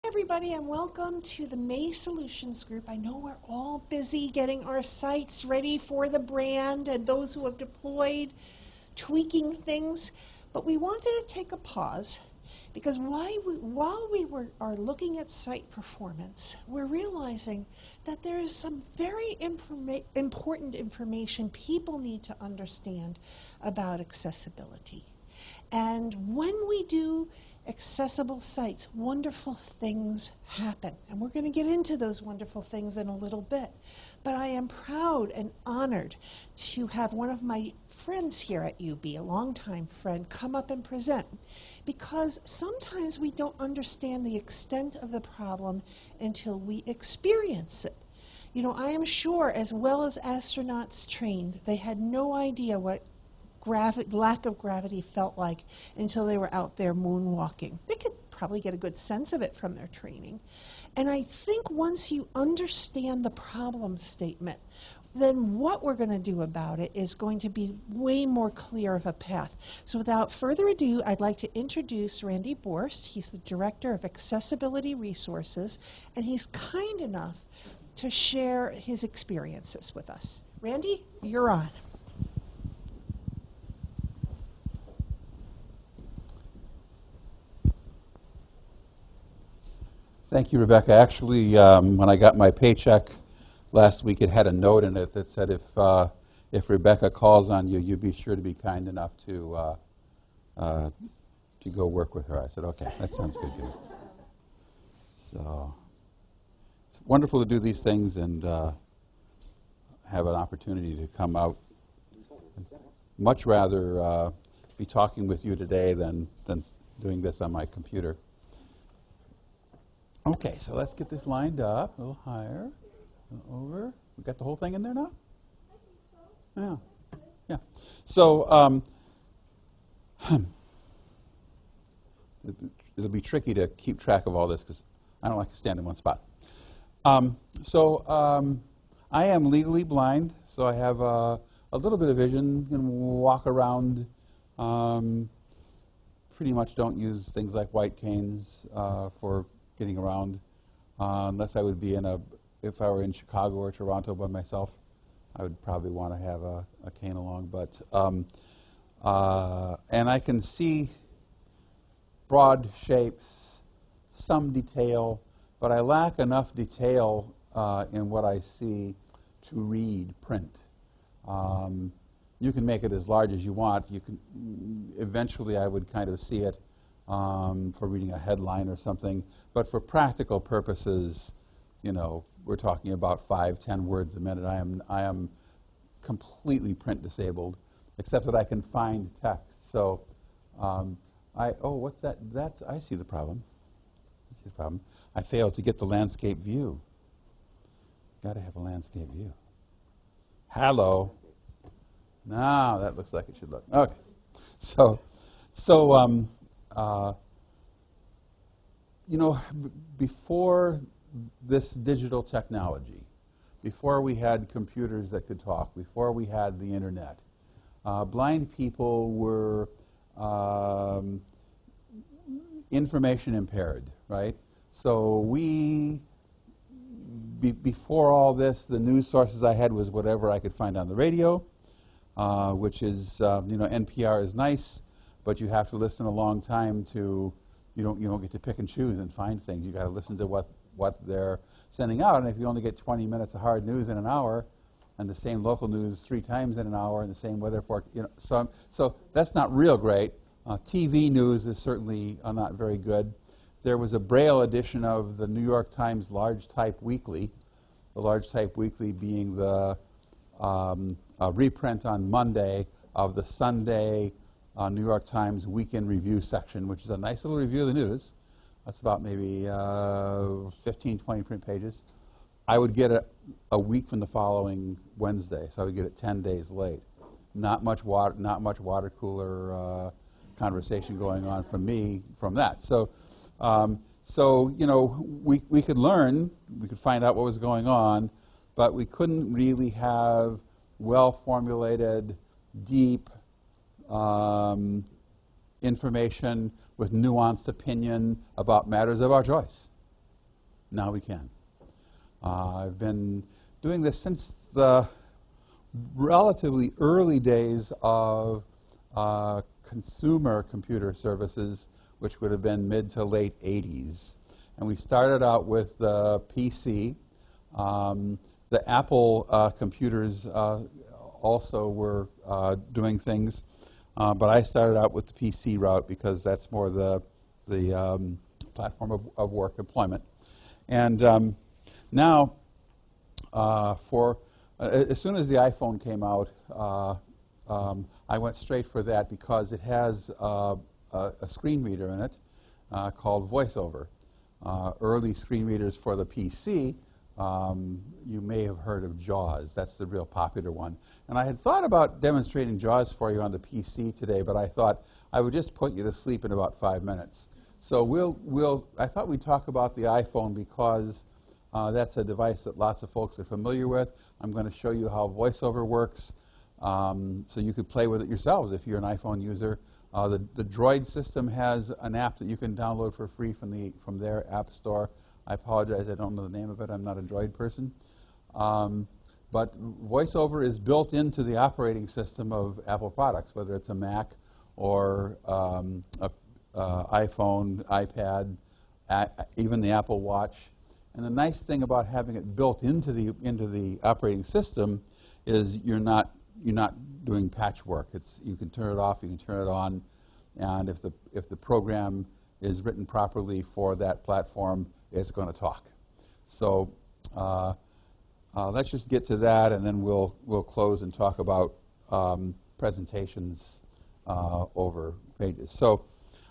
Everybody, and welcome to the May Solutions Group. I know we're all busy getting our sites ready for the brand and those who have deployed, tweaking things, but we wanted to take a pause because while we are looking at site performance, we're realizing that there is some very important information people need to understand about accessibility. And when we do accessible sites, wonderful things happen. And we're going to get into those wonderful things in a little bit. But I am proud and honored to have one of my friends here at UB, a longtime friend, come up and present. Because sometimes we don't understand the extent of the problem until we experience it. You know, I am sure, as well as astronauts trained, they had no idea what lack of gravity felt like until they were out there moonwalking. They could probably get a good sense of it from their training. And I think once you understand the problem statement, then what we're going to do about it is going to be way more clear of a path. So without further ado, I'd like to introduce Randy Borst. He's the Director of Accessibility Resources, and he's kind enough to share his experiences with us. Randy, you're on. Thank you, Rebecca. Actually, when I got my paycheck last week, it had a note in it that said, if Rebecca calls on you, you be sure to be kind enough to go work with her. I said, okay, that sounds good to me. So it's wonderful to do these things and have an opportunity to come out. Much rather be talking with you today than doing this on my computer. Okay, so let's get this lined up a little higher, a little over. We got the whole thing in there now? I think so. Yeah. Yeah. So it'll be tricky to keep track of all this because I don't like to stand in one spot. I am legally blind, so I have a little bit of vision, can walk around. Pretty much don't use things like white canes for getting around, unless I would be if I were in Chicago or Toronto by myself, I would probably want to have a cane along. But and I can see broad shapes, some detail, but I lack enough detail in what I see to read print. You can make it as large as you want. You can eventually I would kind of see it for reading a headline or something, but for practical purposes, you know, we're talking about 5-10 words a minute. I am completely print disabled, except that I can find text. So, what's that? I see the problem. I failed to get the landscape view. Got to have a landscape view. Hello. Now that looks like it should look. Okay. You know, before this digital technology, before we had computers that could talk, before we had the internet, blind people were information impaired, right? So before all this, the news sources I had was whatever I could find on the radio, which is, NPR is nice, but you have to listen a long time to, you don't get to pick and choose and find things. You got to listen to what they're sending out, and if you only get 20 minutes of hard news in an hour, and the same local news 3 times in an hour, and the same weather forecast, so that's not real great. TV news is certainly not very good. There was a Braille edition of the New York Times Large Type Weekly, the Large Type Weekly being the reprint on Monday of the Sunday New York Times Weekend Review section, which is a nice little review of the news. That's about maybe 15, 20 print pages. I would get it a week from the following Wednesday, so I would get it 10 days late. Not much water cooler conversation going on from me from that. So we could learn, we could find out what was going on, but we couldn't really have well-formulated, deep information with nuanced opinion about matters of our choice. Now we can. I've been doing this since the relatively early days of consumer computer services, which would have been mid to late 80s. And we started out with the PC. The Apple computers also were doing things, but I started out with the PC route because that's more the platform of work employment. And now, as soon as the iPhone came out, I went straight for that because it has a screen reader in it called VoiceOver. Early screen readers for the PC, you may have heard of JAWS. That's the real popular one. And I had thought about demonstrating JAWS for you on the PC today, but I thought I would just put you to sleep in about 5 minutes. So I thought we'd talk about the iPhone because that's a device that lots of folks are familiar with. I'm going to show you how VoiceOver works so you could play with it yourselves if you're an iPhone user. The Droid system has an app that you can download for free from their app store. I apologize, I don't know the name of it. I'm not a Droid person. But VoiceOver is built into the operating system of Apple products, whether it's a Mac or iPhone, iPad, even the Apple Watch. And the nice thing about having it built into the operating system is you're not doing patchwork. You can turn it off, you can turn it on, and if the program is written properly for that platform, it's going to talk. So let's just get to that, and then we'll close and talk about presentations over pages. So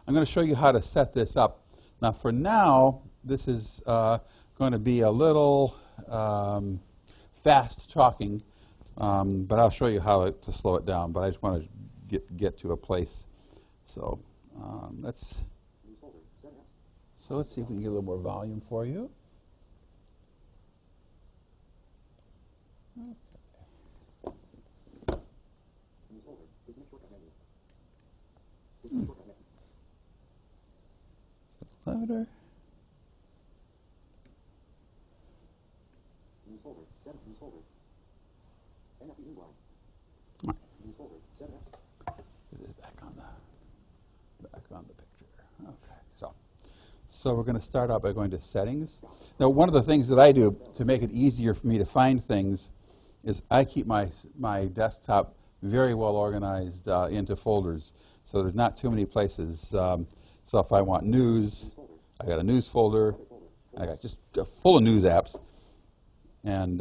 I'm going to show you how to set this up. Now, for now, this is going to be a little fast talking, but I'll show you how to slow it down. But I just want to get to a place. So let's see if we can get a little more volume for you. Louder. Back on the picture. Okay, so we're going to start out by going to settings. Now, one of the things that I do to make it easier for me to find things is I keep my desktop very well organized into folders, so there's not too many places. So if I want news, I got a news folder. I got just full of news apps, and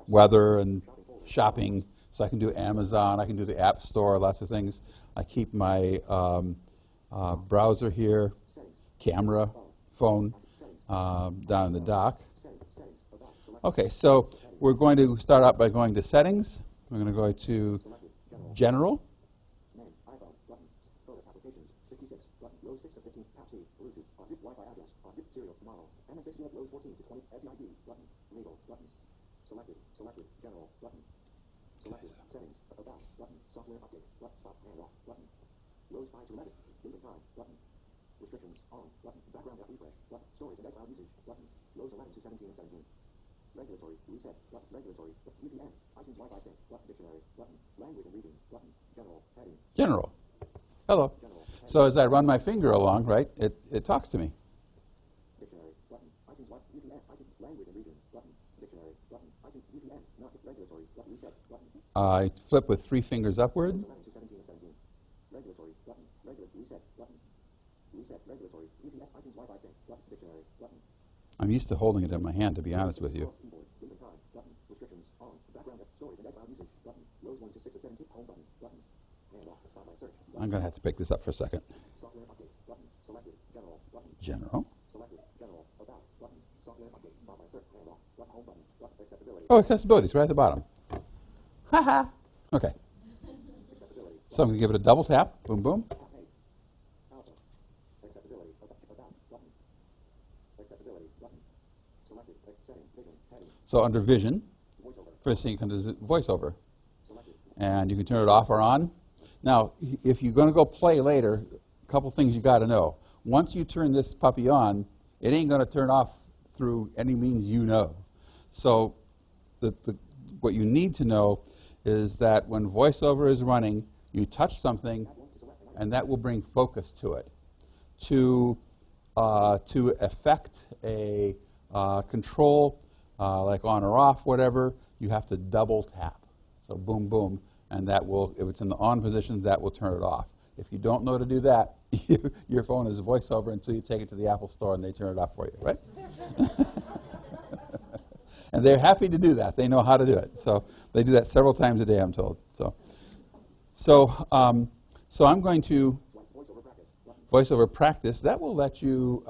weather and shopping. So I can do Amazon, I can do the App Store, lots of things. I keep my browser here, camera, phone down in the dock. Okay, so we're going to start out by going to settings. We're going to go to general. Regulatory, reset, regulatory, VPN, items Wi-Fi sync, dictionary, language and region, general, heading. General. Hello. General, so as I run my finger along, right, it talks to me. Dictionary, items VPN, language and region, dictionary, items VPN, not regulatory, reset, I flip with 3 fingers upward. Regulatory, reset, reset, regulatory, VPN, items Wi-Fi sync, dictionary, I'm used to holding it in my hand, to be honest with you. I'm going to have to pick this up for a second. General. Oh, accessibility. It's right at the bottom. Haha. Okay. So I'm going to give it a double tap. Boom, boom. So under Vision, first thing you can do is VoiceOver. And you can turn it off or on. Now, if you're going to go play later, a couple things you got to know. Once you turn this puppy on, it ain't going to turn off through any means you know. So what you need to know is that when VoiceOver is running, you touch something, and that will bring focus to it. To affect a control, like on or off, whatever, you have to double tap. So boom, boom, and that will, if it's in the on position, that will turn it off. If you don't know to do that, your phone is VoiceOver until you take it to the Apple Store and they turn it off for you, right? And they're happy to do that. They know how to do it. So they do that several times a day, I'm told. So I'm going to VoiceOver practice. That will let you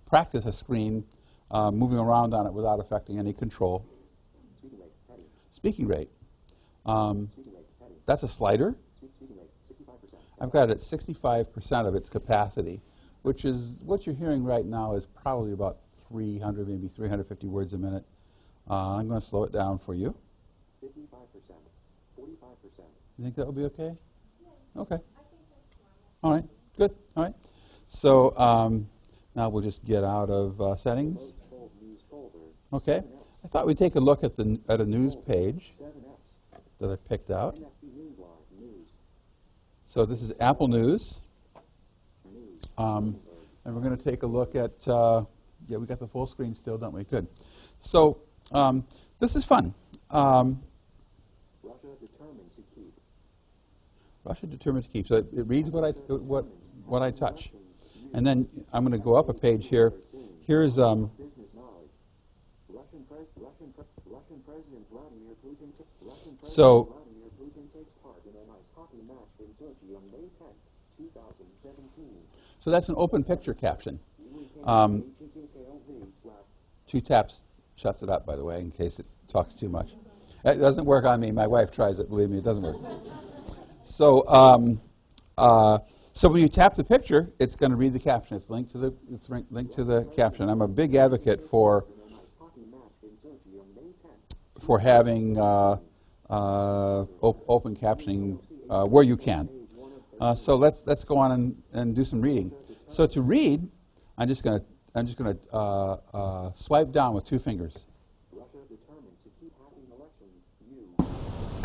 practice a screen moving around on it without affecting any control. Speaking rate. That's a slider. I've got it at 65% of its capacity, which is what you're hearing right now is probably about 300, maybe 350 words a minute. I'm going to slow it down for you. 55%, 45%. You think that will be okay? Yeah. Okay. I think that's normal. All right. Good. All right. So now we'll just get out of settings. Okay. I thought we'd take a look at a news page that I picked out. So this is Apple News. And we're going to take a look at, yeah, we got the full screen still, don't we? Good. So this is fun. Russia determined to keep. Russia determined to keep. So it reads what I touch. And then I'm going to go up a page here. Here's Business knowledge. Russian President Vladimir Putin takes part in an ice hockey match in Sochi on May 10th, 2017. So that's an open picture caption. 2 taps shuts it up, by the way, in case it talks too much. It doesn't work on me. My wife tries it. Believe me, it doesn't work. So, so when you tap the picture, it's going to read the caption. It's linked to the caption. I'm a big advocate for having open captioning where you can. So let's go on and do some reading. So to read, I'm just going to swipe down with 2 fingers.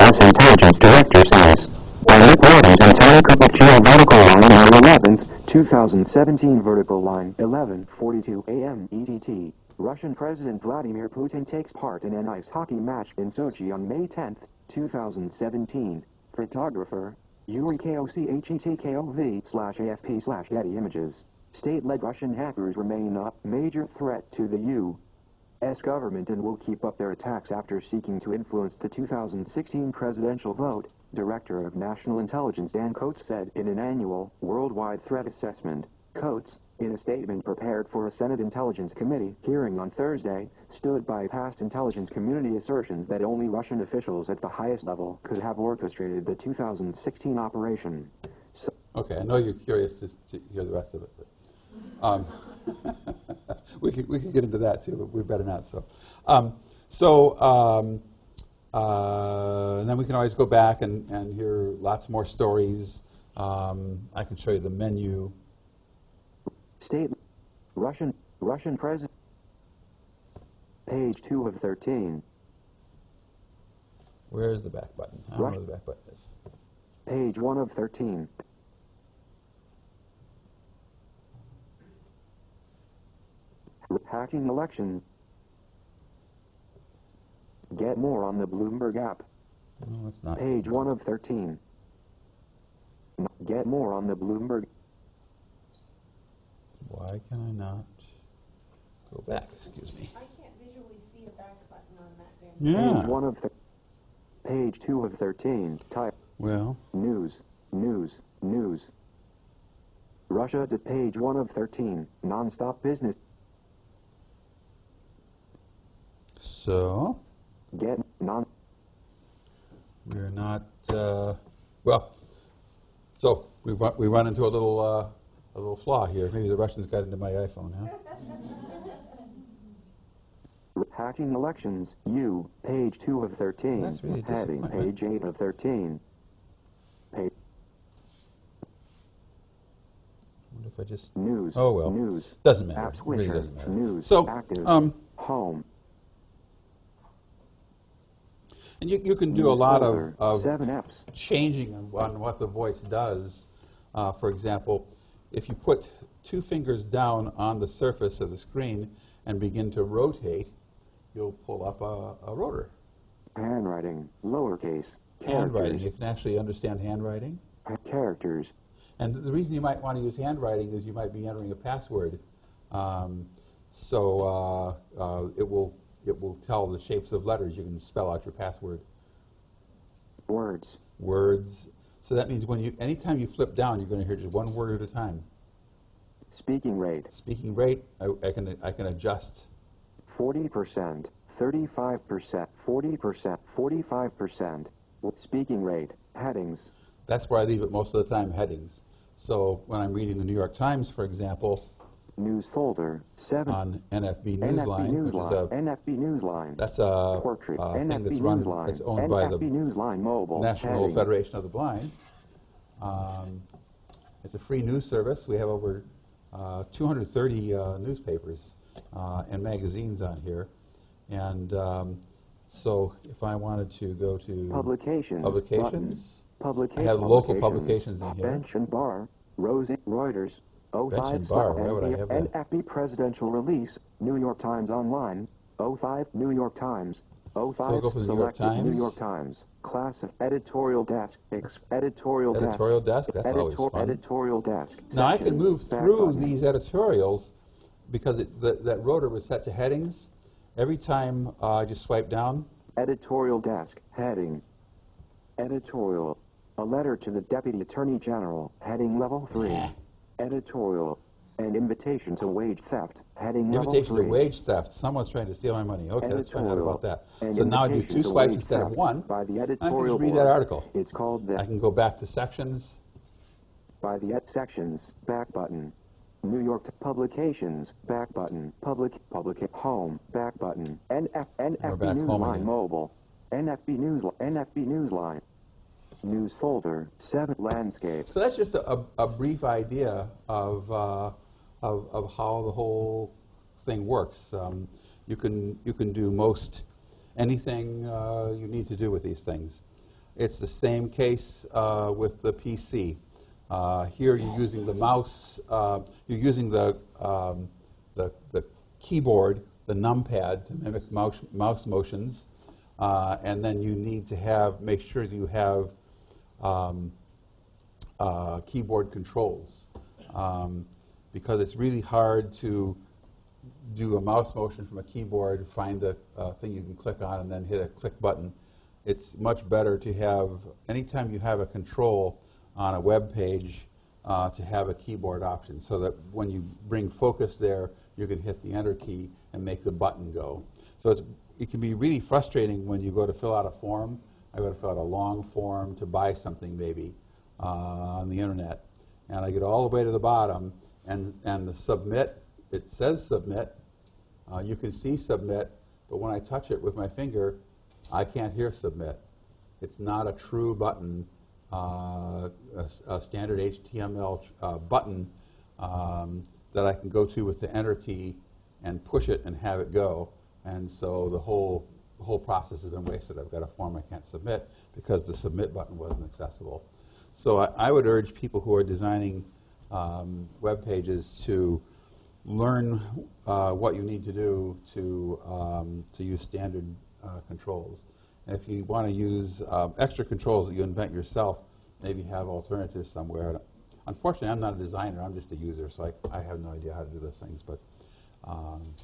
House Intelligence Director says, while Nick Warden's entire Kubik vertical line on 11th, 2017 vertical line 11:42 a.m. EDT, Russian President Vladimir Putin takes part in an ice hockey match in Sochi on May 10th, 2017. Photographer, Yuri KOCHETKOV/AFP/Getty Images. State-led Russian hackers remain a major threat to the U.S. government and will keep up their attacks after seeking to influence the 2016 presidential vote, Director of National Intelligence Dan Coates said in an annual worldwide threat assessment. Coates, in a statement prepared for a Senate Intelligence Committee hearing on Thursday, stood by past intelligence community assertions that only Russian officials at the highest level could have orchestrated the 2016 operation. Okay, I know you're curious to hear the rest of it. But, we could get into that too, but we better not. And then we can always go back and hear lots more stories. I can show you the menu. State Russian President. Page 2 of 13. Where is the back button? I don't know where the back button is. Page 1 of 13. Hacking elections. Get more on the Bloomberg app. No, it's not. Page 1 of 13. Get more on the Bloomberg. Why can I not go back? Excuse me. I can't visually see a back button on that thing. Yeah. Page 1 of Page 2 of 13. Type. Well. News. Russia to page 1 of 13. Non-stop business. So. Get non. We're not. Well. So we run into a little flaw here. Maybe the Russians got into my iPhone, huh? Hacking elections. Page 2 of 13. That's really Heading. Page 8 of 13. Page. What if I just... News. Oh, well. News. Doesn't matter. App It really switcher. doesn't matter. News. So, Active. Home. and you can do a News lot folder. of 7 apps. changing on what the voice does. For example, if you put 2 fingers down on the surface of the screen and begin to rotate, you'll pull up a rotor. Handwriting. Lowercase. Handwriting. Characters. You can actually understand handwriting. Characters. And the reason you might want to use handwriting is you might be entering a password. It will tell the shapes of letters. You can spell out your password. Words. Words. So that means anytime you flip down, you're going to hear just one word at a time. Speaking rate. Speaking rate, I can adjust. 40%, 35%, 40%, 45%. Speaking rate. Headings. That's where I leave it most of the time, headings. So when I'm reading the New York Times, for example, News folder. 7. on NFB NFB Newsline, which is NFB Newsline. that's a Portrait. thing NFB that's run, Newsline. that's owned by NFB the Newsline Mobile. National Heading. Federation of the Blind. It's a free news service. We have over 230 newspapers and magazines on here. And so if I wanted to go to Publications. publications, Button. Publication. I have local publications in here. Bench and Bar. Reuters. Bench and Bar, why would I have that? NFB Presidential Release. New York Times Online. 05 New York Times. 05 So go for the New York Selected Times. New York Times. Class of Editorial Desk. Editorial Desk. Editorial desk, that's always fun. Editorial Desk. Now I can Sections. move Back through button. these editorials because that rotor was set to headings. Every time I just swipe down, Editorial Desk. Heading. Editorial. A letter to the Deputy Attorney General. Heading level 3. Editorial. An invitation to wage theft. Heading level 3. invitation to wage theft. Someone's trying to steal my money. Okay, let's find out about that. An So now I do invitation 2 to swipes wage instead of theft 1. By the I can editorial just read board. that article. It's called the I can go back to sections. by the sections. Back button. New York Publications. Back button. Public Home. Back button. NFB back home Newsline again. Mobile. NFB Newsline. News folder. 7 Landscape. So that's just a brief idea of how the whole thing works. You can do most anything you need to do with these things. It's the same case with the PC. Here you're using the mouse. You're using the keyboard, the numpad, to mimic mouse motions, and then you need to make sure that you have keyboard controls, because it's really hard to do a mouse motion from a keyboard, find the thing you can click on, and then hit a click button. It's much better to have, anytime you have a control on a web page, to have a keyboard option, so that when you bring focus there, you can hit the enter key and make the button go. So it can be really frustrating when you go to fill out a form. I go to fill out a long form to buy something maybe on the internet, and I get all the way to the bottom, and the submit, it says submit. You can see submit, but when I touch it with my finger, I can't hear submit. It's not a true button, a standard HTML button that I can go to with the enter key and push it and have it go. And so the whole process has been wasted. I've got a form I can't submit because the submit button wasn't accessible. So I would urge people who are designing web pages to learn what you need to do to use standard controls. And if you want to use extra controls that you invent yourself, maybe have alternatives somewhere. Unfortunately, I'm not a designer. I'm just a user, so I have no idea how to do those things. But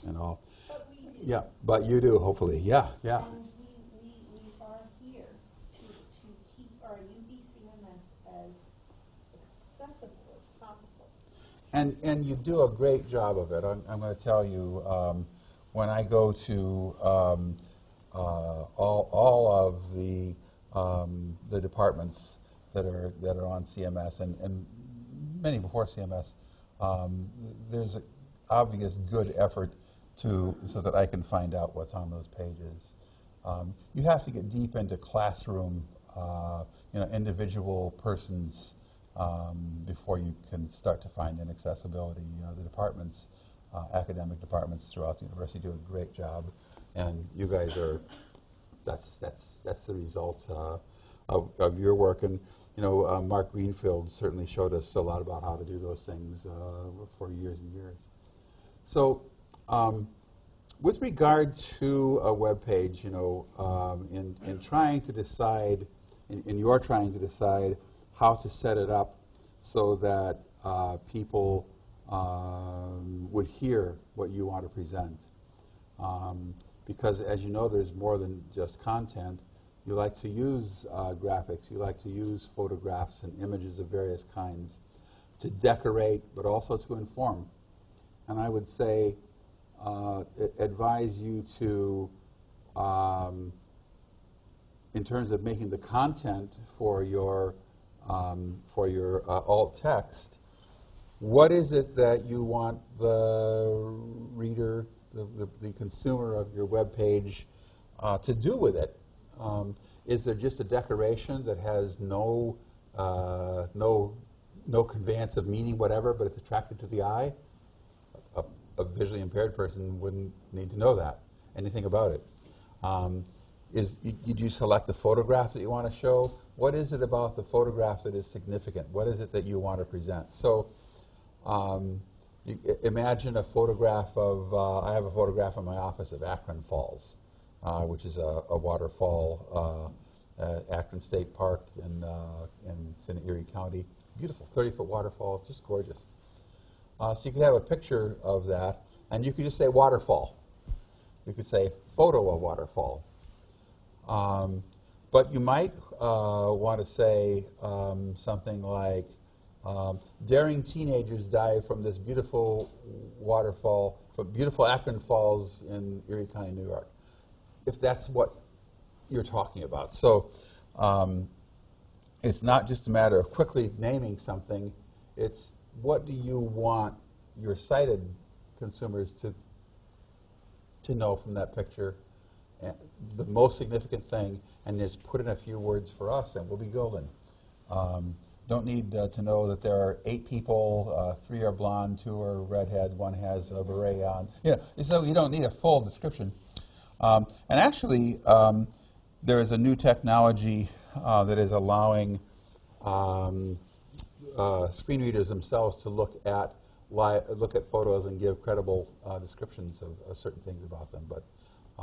and all. But we do. Yeah, but you do, hopefully. Yeah, yeah. And we are here to keep our UBCMS as accessible as possible. And you do a great job of it. I'm going to tell you, when I go to all of the departments that are on CMS and many before CMS, there's an obvious good effort so that I can find out what's on those pages. You have to get deep into classroom, individual persons' before you can start to find inaccessibility. The departments, academic departments throughout the university do a great job, and you guys are, that's the result of your work. And Mark Greenfield certainly showed us a lot about how to do those things for years and years. So with regard to a web page, in trying to decide, you're trying to decide how to set it up so that people would hear what you want to present. Because as you know, there's more than just content. You like to use graphics, you like to use photographs and images of various kinds to decorate, but also to inform. And I would say, advise you to, in terms of making the content for your alt text, what is it that you want the reader, the consumer of your web page, to do with it? Is there just a decoration that has no conveyance of meaning, whatever, but it's attractive to the eye? A visually impaired person wouldn't need to know that, anything about it. Did you select the photograph that you want to show? What is it about the photograph that is significant? What is it that you want to present? So imagine a photograph of, I have a photograph in my office of Akron Falls, which is a waterfall at Akron State Park in Erie County. Beautiful, 30-foot waterfall, just gorgeous. So you could have a picture of that, and you could just say waterfall. You could say photo of waterfall. But you might want to say something like, daring teenagers dive from this beautiful waterfall, from beautiful Akron Falls in Erie County, New York, if that's what you're talking about. So it's not just a matter of quickly naming something, it's what do you want your sighted consumers to know from that picture, the most significant thing, and just put in a few words for us and we'll be golden. Don't need to know that there are 8 people, 3 are blonde, 2 are redhead, 1 has a beret on. So you don't need a full description. And actually, there is a new technology that is allowing screen readers themselves to look at photos and give credible descriptions of certain things about them. But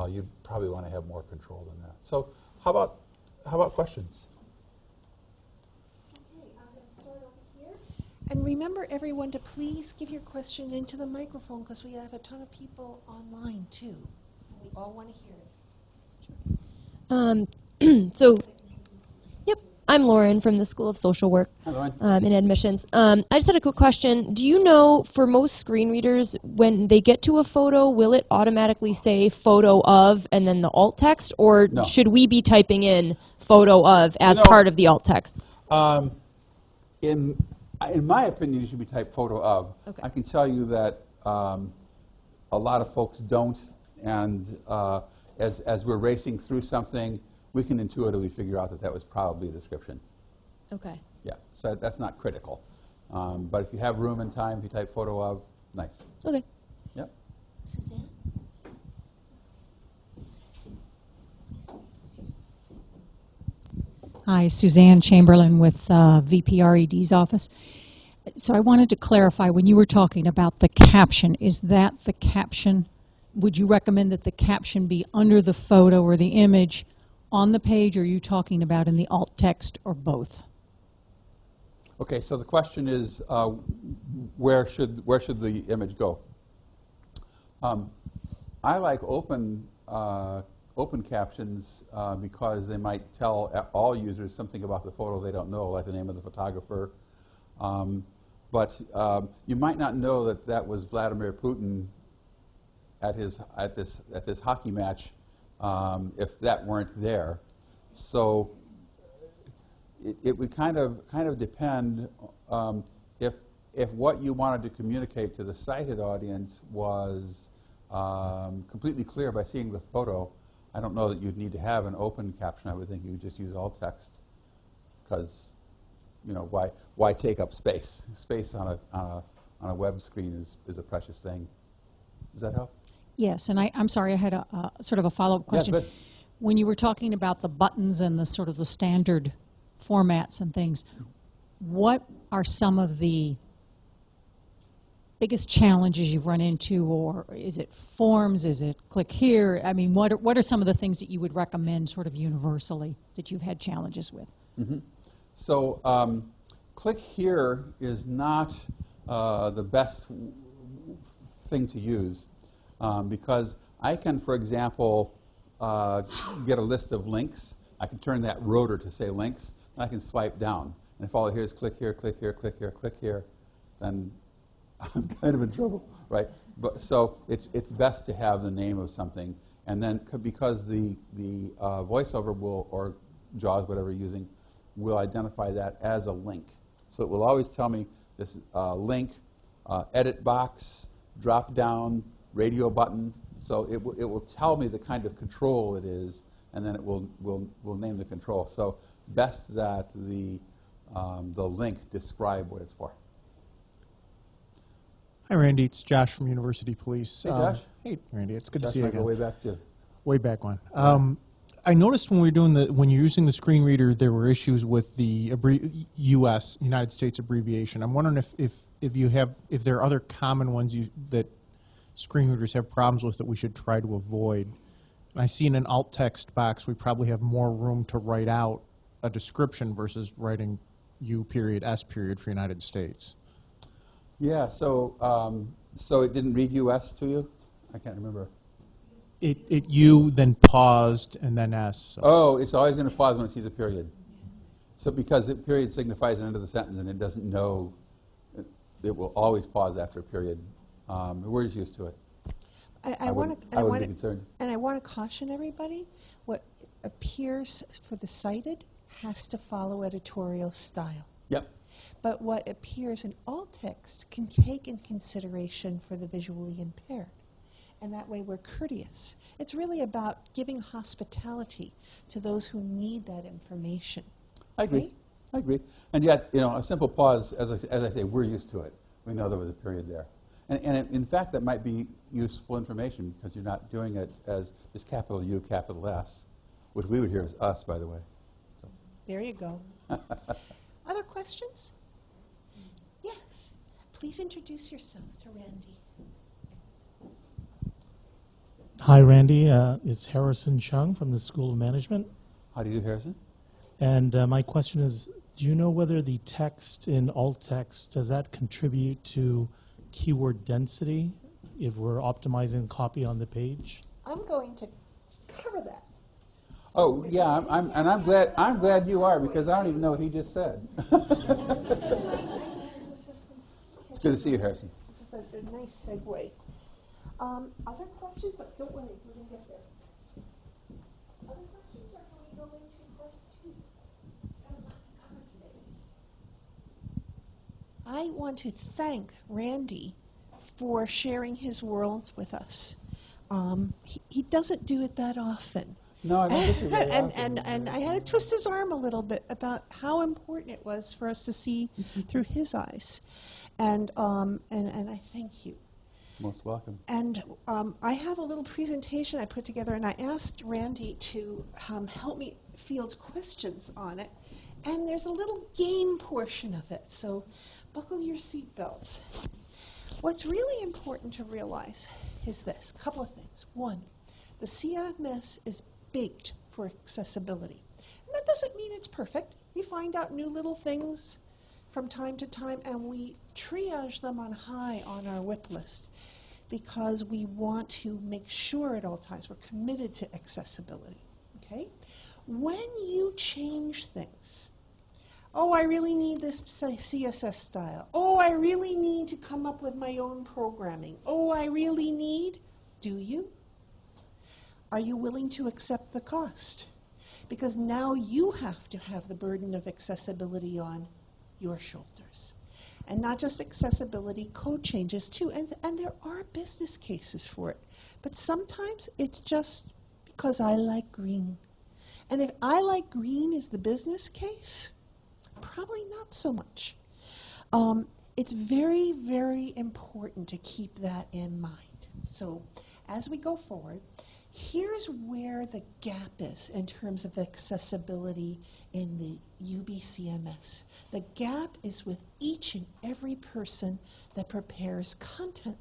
you probably want to have more control than that. So how about questions? Okay, I'm going to start over here. And remember, everyone, to please give your question into the microphone because we have a ton of people online too. We all want to hear it. So, yep, I'm Lauren from the School of Social Work. Hi, Lauren. In admissions. I just had a quick question. Do you know, for most screen readers, when they get to a photo, will it automatically say photo of and then the alt text, or No. should we be typing in photo of as part of the alt text? In my opinion, you should be typed photo of. Okay. I can tell you that a lot of folks don't, and as we're racing through something, we can intuitively figure out that that was probably a description. Okay. Yeah, so that's not critical. But if you have room and time, if you type photo of, nice. Okay. Yep. Suzanne? Hi, Suzanne Chamberlain with VPRED's office. So I wanted to clarify, when you were talking about the caption, is that the caption, would you recommend that the caption be under the photo or the image on the page, or are you talking about in the alt text, or both? Okay, so the question is, where should the image go? I like open captions because they might tell all users something about the photo they don't know, like the name of the photographer. But you might not know that that was Vladimir Putin at this hockey match if that weren't there. So it would kind of depend if what you wanted to communicate to the sighted audience was completely clear by seeing the photo. I don't know that you'd need to have an open caption. I would think you would just use alt text, because you know, why take up space? Space on a web screen is a precious thing. Does that help? Yes, and I'm sorry, I had a sort of a follow-up question. Yeah, good. When you were talking about the buttons and the sort of the standard formats and things, what are some of the biggest challenges you've run into, or is it forms, is it click here? I mean, what are some of the things that you would recommend sort of universally that you've had challenges with? Mm-hmm. So click here is not the best thing to use because I can, for example, get a list of links. I can turn that rotor to say links, and I can swipe down. And if all I hear is click here, click here, click here, click here, then I'm kind of in trouble, right? But so it's best to have the name of something, and then because the voiceover will, or JAWS, whatever you're using, will identify that as a link. So it will always tell me this link, edit box, drop down, radio button. So it will tell me the kind of control it is, and then it will name the control. So best that the link describe what it's for. Hi, Randy. It's Josh from University Police. Hey, Josh. Hey, Randy. It's good Josh to see you and I again. go way back too. Way back when. I noticed when we were doing when you're using the screen reader, there were issues with the U.S. United States abbreviation. I'm wondering if there are other common ones that screen readers have problems with that we should try to avoid. And I see in an alt text box we probably have more room to write out a description versus writing U period S period for United States. Yeah. So so it didn't read US to you? I can't remember. It U, then paused, and then S. So. Oh, it's always going to pause when it sees a period. So because the period signifies the end of the sentence and it doesn't know, it will always pause after a period. We're just used to it. I wouldn't be concerned. And I want to caution everybody, what appears for the sighted has to follow editorial style. Yep. But what appears in alt text can take in consideration for the visually impaired. And that way we're courteous. It's really about giving hospitality to those who need that information. I agree. Okay? I agree. And yet, you know, a simple pause, as I say, we're used to it. We know there was a period there. And in fact, that might be useful information because you're not doing it as just capital U, capital S, which we would hear as us, by the way. So. There you go. Other questions? Yes. Please introduce yourself to Randy. Hi, Randy. It's Harrison Chung from the School of Management. How do you do, Harrison? And my question is, do you know whether the text in alt text, does that contribute to keyword density if we're optimizing copy on the page? I'm going to cover that. Oh, yeah, I'm glad you are because I don't even know what he just said. It's good to see you, Harrison. This is a nice segue. Other questions? But don't worry, we're going to get there. Other questions, or can we go into part 2? Got a lot to cover today. I want to thank Randy for sharing his world with us. He doesn't do it that often. No, I don't think very often. And I had to twist his arm a little bit about how important it was for us to see through his eyes. And I thank you. Most welcome. And I have a little presentation I put together, and I asked Randy to help me field questions on it. And there's a little game portion of it, so buckle your seatbelts. What's really important to realize is this, a couple of things. One, the CMS is baked for accessibility. And that doesn't mean it's perfect. We find out new little things from time to time, and we triage them on high on our WIP list because we want to make sure at all times we're committed to accessibility, okay? When you change things, oh, I really need this CSS style. Oh, I really need to come up with my own programming. Oh, I really need, do you? Are you willing to accept the cost? Because now you have to have the burden of accessibility on your shoulders. And not just accessibility, code changes too. And there are business cases for it. But sometimes it's just because I like green. And if I like green is the business case, probably not so much. It's very, very important to keep that in mind. So as we go forward, here's where the gap is in terms of accessibility in the UBCMS. The gap is with each and every person that prepares content.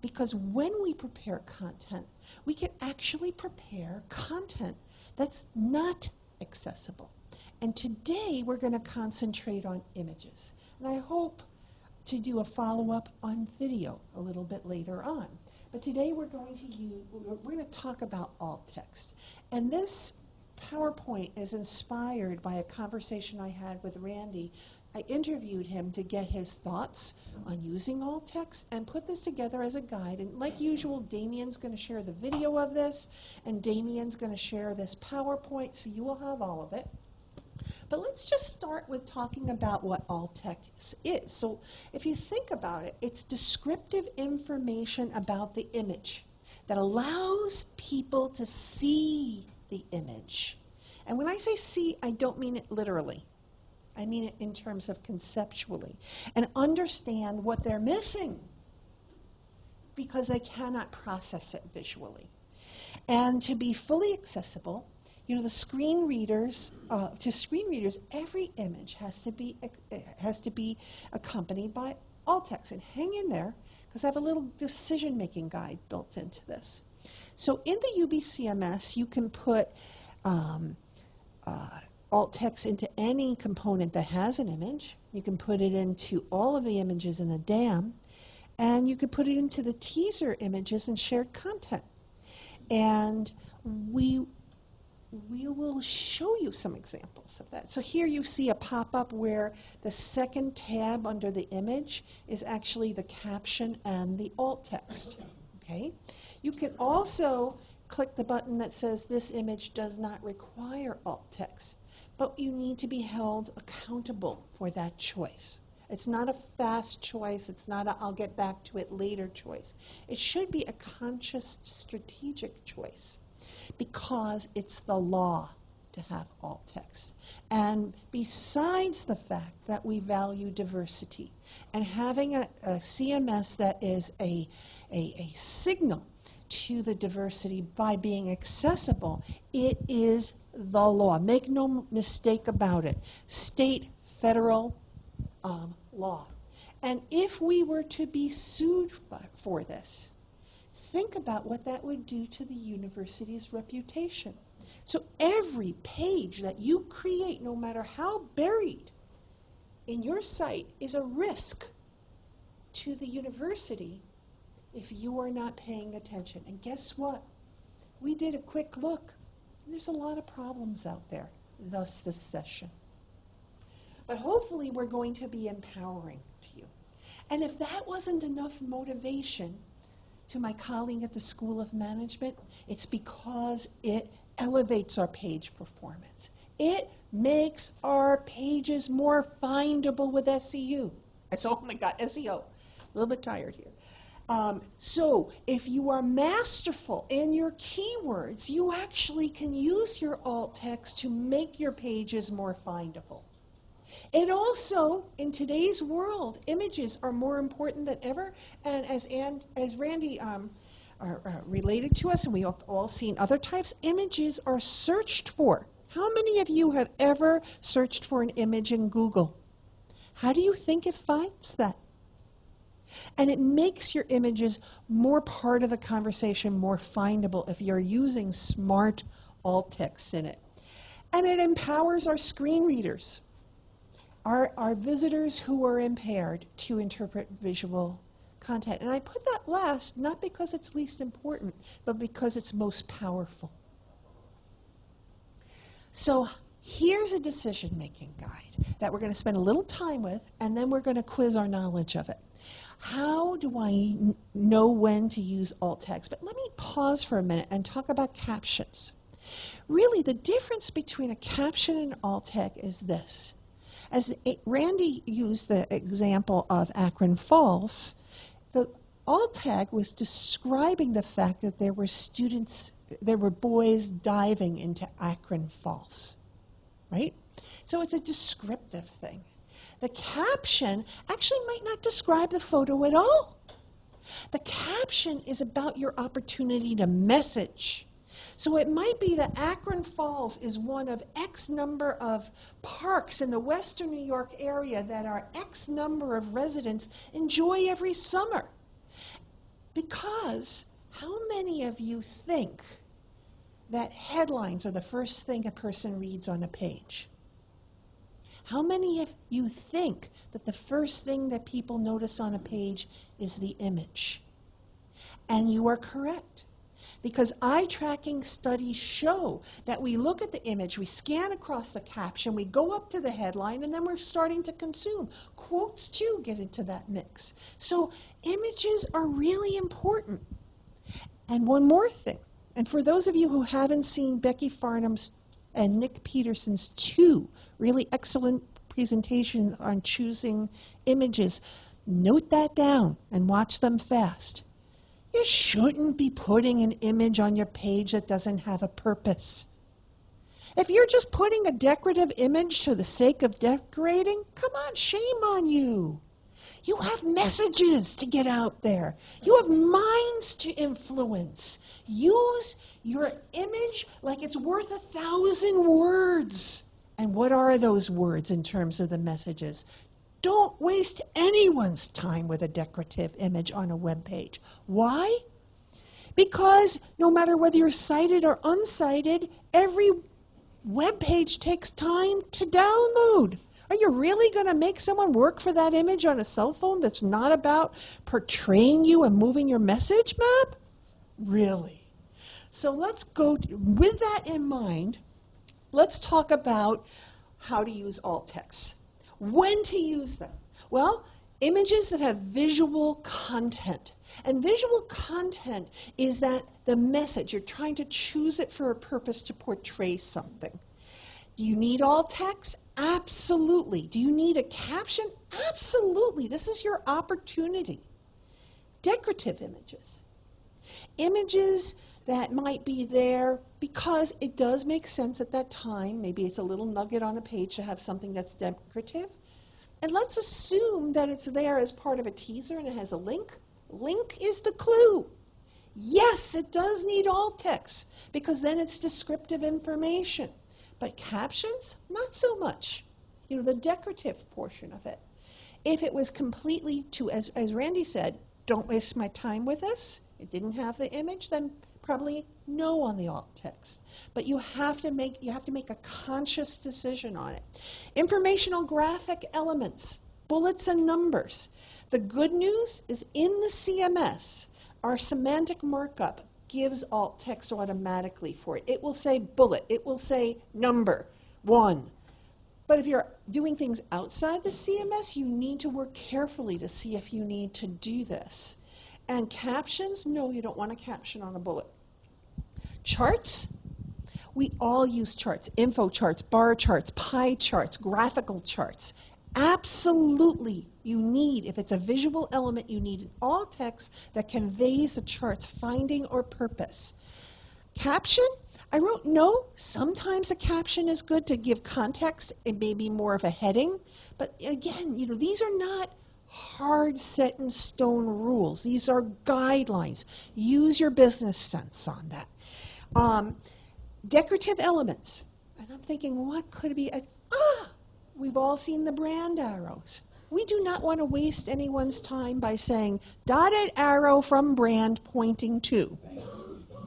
Because when we prepare content, we can actually prepare content that's not accessible. And today we're going to concentrate on images. And I hope to do a follow-up on video a little bit later on. But today we're going to talk about alt text. And this PowerPoint is inspired by a conversation I had with Randy. I interviewed him to get his thoughts on using alt text and put this together as a guide. And like usual, Damien's going to share the video of this, and Damien's going to share this PowerPoint, so you will have all of it. But let's just start with talking about what alt text is. So if you think about it, it's descriptive information about the image that allows people to see the image. And when I say see, I don't mean it literally. I mean it in terms of conceptually, and understand what they're missing because they cannot process it visually. And to be fully accessible, you know, the screen readers, to screen readers, every image has to be accompanied by alt text. And hang in there, because I have a little decision-making guide built into this. So in the UBCMS, you can put alt text into any component that has an image. You can put it into all of the images in the DAM, and you could put it into the teaser images and shared content. And we will show you some examples of that. So here you see a pop-up where the second tab under the image is actually the caption and the alt text. Okay? You can also click the button that says this image does not require alt text, but you need to be held accountable for that choice. It's not a fast choice. It's not a I'll get back to it later choice. It should be a conscious, strategic choice, because it's the law to have alt text. And besides the fact that we value diversity, and having a CMS that is a signal to the diversity by being accessible, it is the law. Make no mistake about it. State, federal law. And if we were to be sued for this, think about what that would do to the university's reputation. So every page that you create, no matter how buried in your site, is a risk to the university if you are not paying attention. And guess what? We did a quick look, and there's a lot of problems out there, thus this session. But hopefully we're going to be empowering to you. And if that wasn't enough motivation to my colleague at the School of Management, it's because it elevates our page performance. It makes our pages more findable with SEO. Oh my God, SEO. A little bit tired here. So if you are masterful in your keywords, you actually can use your alt text to make your pages more findable. And also, in today's world, images are more important than ever. And as Randy related to us, and we have all seen other types, images are searched for. How many of you have ever searched for an image in Google? How do you think it finds that? And it makes your images more part of the conversation, more findable if you're using smart alt text in it. And it empowers our screen readers, our visitors who are impaired, to interpret visual content. And I put that last, not because it's least important, but because it's most powerful. So here's a decision-making guide that we're going to spend a little time with, and then we're going to quiz our knowledge of it. How do I know when to use alt text? But let me pause for a minute and talk about captions. Really, the difference between a caption and alt text is this. As Randy used the example of Akron Falls, the alt tag was describing the fact that there were boys diving into Akron Falls. right? So it's a descriptive thing. The caption actually might not describe the photo at all. The caption is about your opportunity to message. So it might be that Akron Falls is one of X number of parks in the Western New York area that our X number of residents enjoy every summer. Because how many of you think that headlines are the first thing a person reads on a page? How many of you think that the first thing that people notice on a page is the image? And you are correct. Because eye tracking studies show that we look at the image, we scan across the caption, we go up to the headline, and then we're starting to consume. Quotes, too, get into that mix. So images are really important. And one more thing, and for those of you who haven't seen Becky Farnham's and Nick Peterson's 2 really excellent presentations on choosing images, note that down and watch them fast. You shouldn't be putting an image on your page that doesn't have a purpose. If you're just putting a decorative image for the sake of decorating, come on, shame on you. You have messages to get out there. You have minds to influence. Use your image like it's worth 1,000 words. And what are those words in terms of the messages? Don't waste anyone's time with a decorative image on a web page. Why? Because no matter whether you're sighted or unsighted, every web page takes time to download. Are you really going to make someone work for that image on a cell phone that's not about portraying you and moving your message map? Really? So let's go, with that in mind, let's talk about how to use alt text. When to use them? Well, images that have visual content. And visual content is that the message, you're trying to choose it for a purpose to portray something. Do you need alt text? Absolutely. Do you need a caption? Absolutely. This is your opportunity. Decorative images. Images that might be there because it does make sense at that time. Maybe it's a little nugget on a page to have something that's decorative. And let's assume that it's there as part of a teaser and it has a link. Link is the clue. Yes, it does need alt text because then it's descriptive information. But captions, not so much. You know, the decorative portion of it. If it was completely to, as Randy said, don't waste my time with this, it didn't have the image, then probably no on the alt text. But you have to make a conscious decision on it. Informational graphic elements, bullets and numbers. The good news is in the CMS, our semantic markup gives alt text automatically for it. It will say bullet, it will say number, 1. But if you're doing things outside the CMS, you need to work carefully to see if you need to do this. And captions, no, you don't want a caption on a bullet. Charts, we all use charts, info charts, bar charts, pie charts, graphical charts. Absolutely, you need, if it's a visual element, you need alt text that conveys the chart's finding or purpose. Caption, I wrote no. Sometimes a caption is good to give context. It may be more of a heading. But again, you know, these are not hard set in stone rules. These are guidelines. Use your business sense on that. Decorative elements. And I'm thinking, what could it be? We've all seen the brand arrows. We do not want to waste anyone's time by saying, dotted arrow from brand pointing to.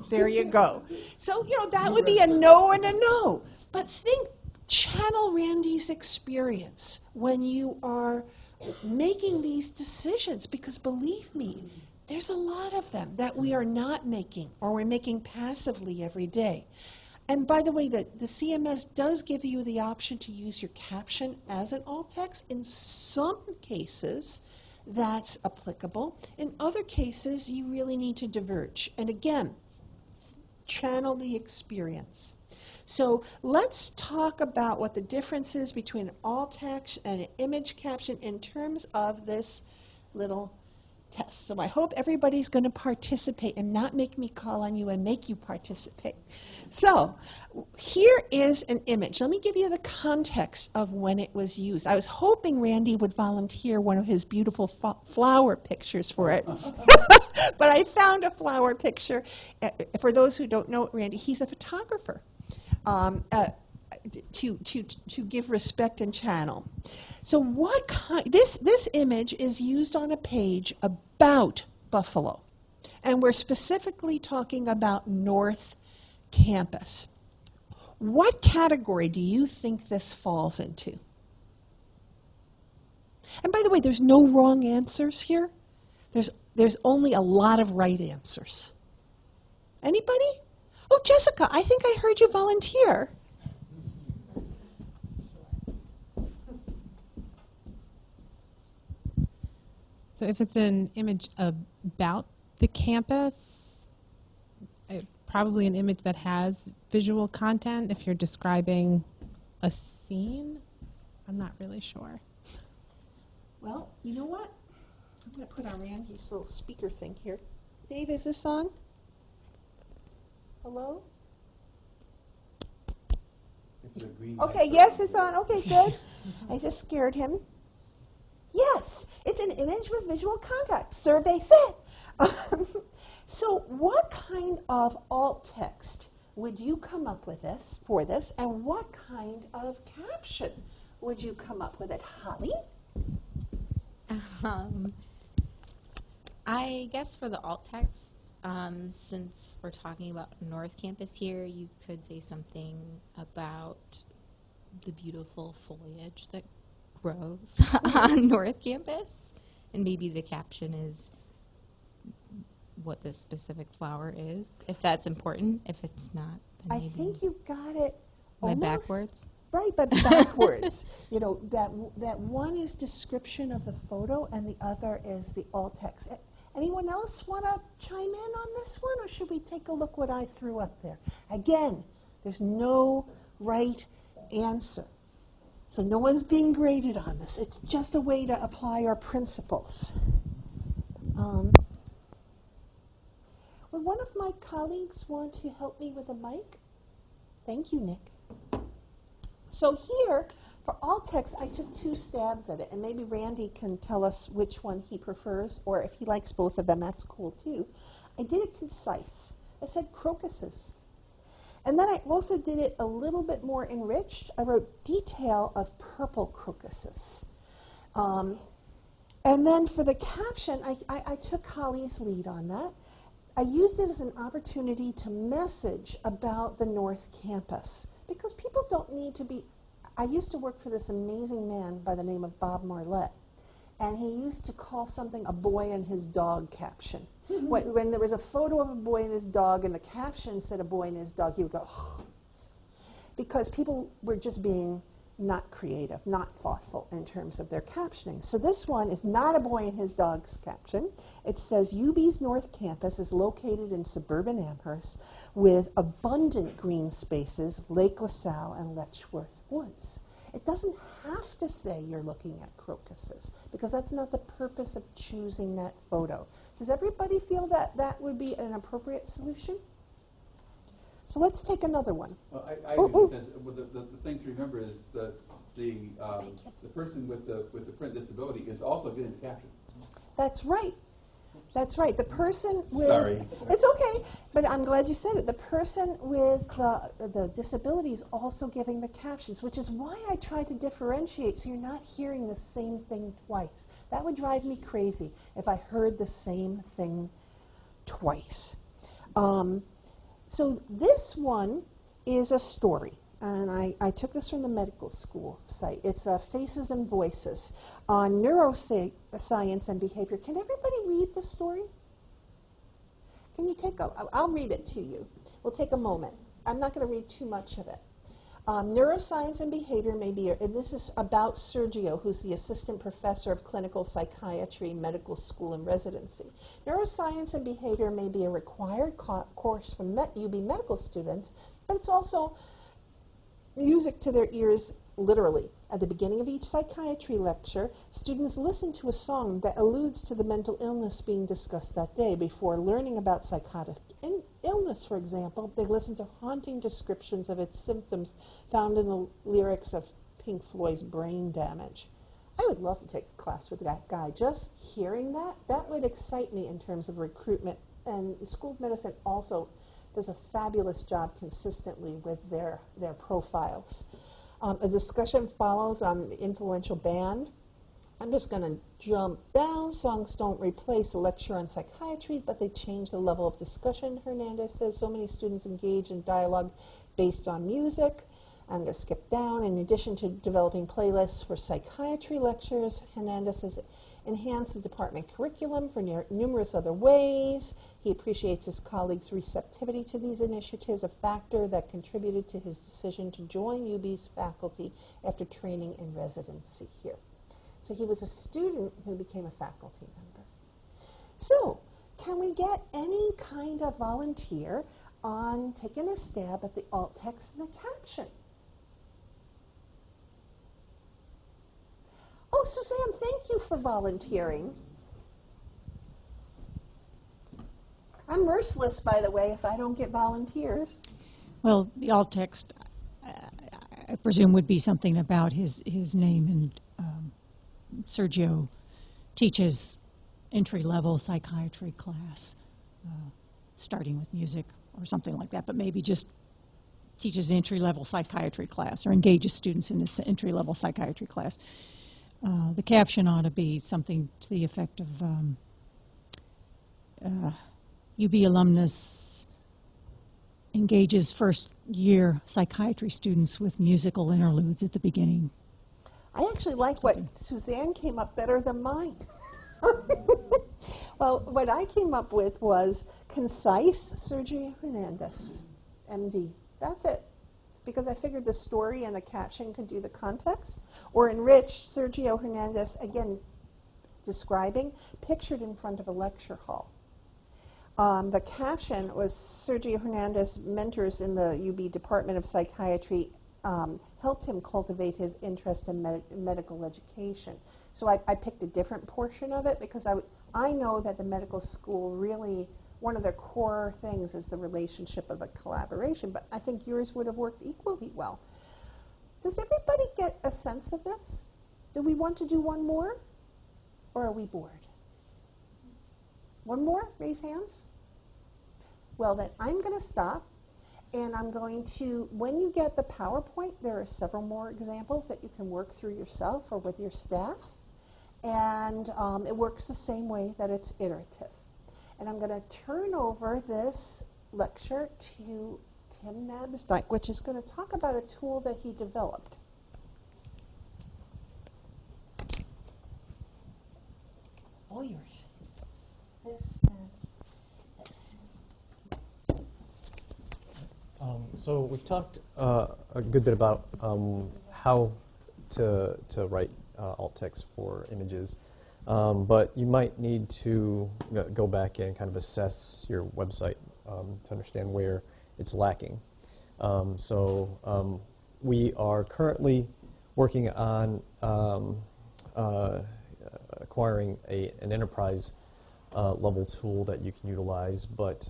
There you go. So, you know, that would be a no and a no. But channel Randy's experience when you are making these decisions, because believe me, there's a lot of them that we are not making or we're making passively every day. And by the way, the CMS does give you the option to use your caption as an alt text. In some cases, that's applicable. In other cases, you really need to diverge. And again, channel the experience. So let's talk about what the difference is between an alt text and an image caption in terms of this little test. So I hope everybody's going to participate and not make me call on you and make you participate. So here is an image. Let me give you the context of when it was used. I was hoping Randy would volunteer one of his beautiful flower pictures for it. But I found a flower picture. For those who don't know Randy, he's a photographer. To give respect and channel. So what this image is used on a page about Buffalo. And we're specifically talking about North Campus. What category do you think this falls into? And by the way, there's no wrong answers here. There's only a lot of right answers. Anybody? Oh, Jessica, I think I heard you volunteer. So if it's an image about the campus, probably an image that has visual content. If you're describing a scene, I'm not really sure. Well, you know what? I'm going to put on Randy's little speaker thing here. Dave, is this on? Hello? Okay, yes, it's on. Okay, good. I just scared him. Yes, it's an image with visual context. Survey said. So what kind of alt text would you come up with for this, and what kind of caption would you come up with it? Holly? I guess for the alt text, since we're talking about North Campus here, you could say something about the beautiful foliage that grows on North Campus, and maybe the caption is what the specific flower is, if that's important. If it's not, then I think you got it almost backwards. Right, but backwards. You know, that one is description of the photo and the other is the alt text. Anyone else want to chime in on this one, or should we take a look what I threw up there? Again, there's no right answer. So no one's being graded on this. It's just a way to apply our principles. Would one of my colleagues want to help me with a mic? Thank you, Nick. So here, for alt text, I took 2 stabs at it, and maybe Randy can tell us which one he prefers, or if he likes both of them, that's cool too. I did it concise. I said crocuses. And then I also did it a little bit more enriched. I wrote detail of purple crocuses. And then for the caption, I took Holly's lead on that. I used it as an opportunity to message about the North Campus, because people don't need to be. I used to work for this amazing man by the name of Bob Marlette, and he used to call something a boy and his dog caption. When there was a photo of a boy and his dog and the caption said a boy and his dog, he would go, oh. Because people were just being not creative, not thoughtful in terms of their captioning. So this one is not a boy and his dog's caption. It says UB's North Campus is located in suburban Amherst with abundant green spaces, Lake LaSalle and Letchworth Woods. It doesn't have to say you're looking at crocuses, because that's not the purpose of choosing that photo. Does everybody feel that that would be an appropriate solution? So let's take another one. Well, I do, because the thing to remember is the person with the print disability is also getting the caption. That's right. That's right. The person with... Sorry. It's okay, but I'm glad you said it. The person with the disability is also giving the captions, which is why I try to differentiate so you're not hearing the same thing twice. That would drive me crazy if I heard the same thing twice. So this one is a story, and I took this from the medical school site. It's Faces and Voices on neuroscience and behavior. Can everybody read the story? Can you take I'll read it to you. We'll take a moment. I'm not going to read too much of it. Neuroscience and behavior may be, and this is about Sergio, who's the assistant professor of clinical psychiatry, medical school and residency. Neuroscience and behavior may be a required course for UB medical students, but it's also music to their ears, literally, At the beginning of each psychiatry lecture, students listen to a song that alludes to the mental illness being discussed that day. Before learning about psychotic illness, for example, they listen to haunting descriptions of its symptoms found in the lyrics of Pink Floyd's Brain Damage. I would love to take a class with that guy. Just hearing that would excite me in terms of recruitment. And the School of Medicine also does a fabulous job consistently with their profiles. A discussion follows on the influential band. I'm just going to jump down. Songs don't replace a lecture on psychiatry, but they change the level of discussion. Hernandez says so many students engage in dialogue based on music. I'm going to skip down. In addition to developing playlists for psychiatry lectures, Hernandez has enhanced the department curriculum for numerous other ways. He appreciates his colleagues' receptivity to these initiatives, a factor that contributed to his decision to join UB's faculty after training and residency here. So he was a student who became a faculty member. So can we get any kind of volunteer on taking a stab at the alt text and the caption? Oh, Suzanne, thank you for volunteering. I'm merciless, by the way, if I don't get volunteers. Well, the alt text, I presume, would be something about his name, and Sergio teaches entry-level psychiatry class, starting with music or something like that, but maybe just teaches entry-level psychiatry class or engages students in this entry-level psychiatry class. The caption ought to be something to the effect of UB alumnus engages first-year psychiatry students with musical interludes at the beginning. I actually like what Suzanne came up better than mine. Well, what I came up with was concise Sergio Hernandez, MD. That's it. Because I figured the story and the caption could do the context. Or enrich Sergio Hernandez, again, describing, pictured in front of a lecture hall. The caption was Sergio Hernandez mentors in the UB Department of Psychiatry helped him cultivate his interest in medical education. So I picked a different portion of it because I know that the medical school really, one of their core things is the relationship of the collaboration, but I think yours would have worked equally well. Does everybody get a sense of this? Do we want to do one more, or are we bored? One more? Raise hands. Well, then I'm going to stop, and I'm going to, when you get the PowerPoint, there are several more examples that you can work through yourself or with your staff, and it works the same way that it's iterative. And I'm going to turn over this lecture to Tim Nabsdyke, which is going to talk about a tool that he developed. All yours. This and this. So we've talked a good bit about how to write alt text for images. But you might need to go back and kind of assess your website to understand where it's lacking. We are currently working on acquiring an enterprise level tool that you can utilize, but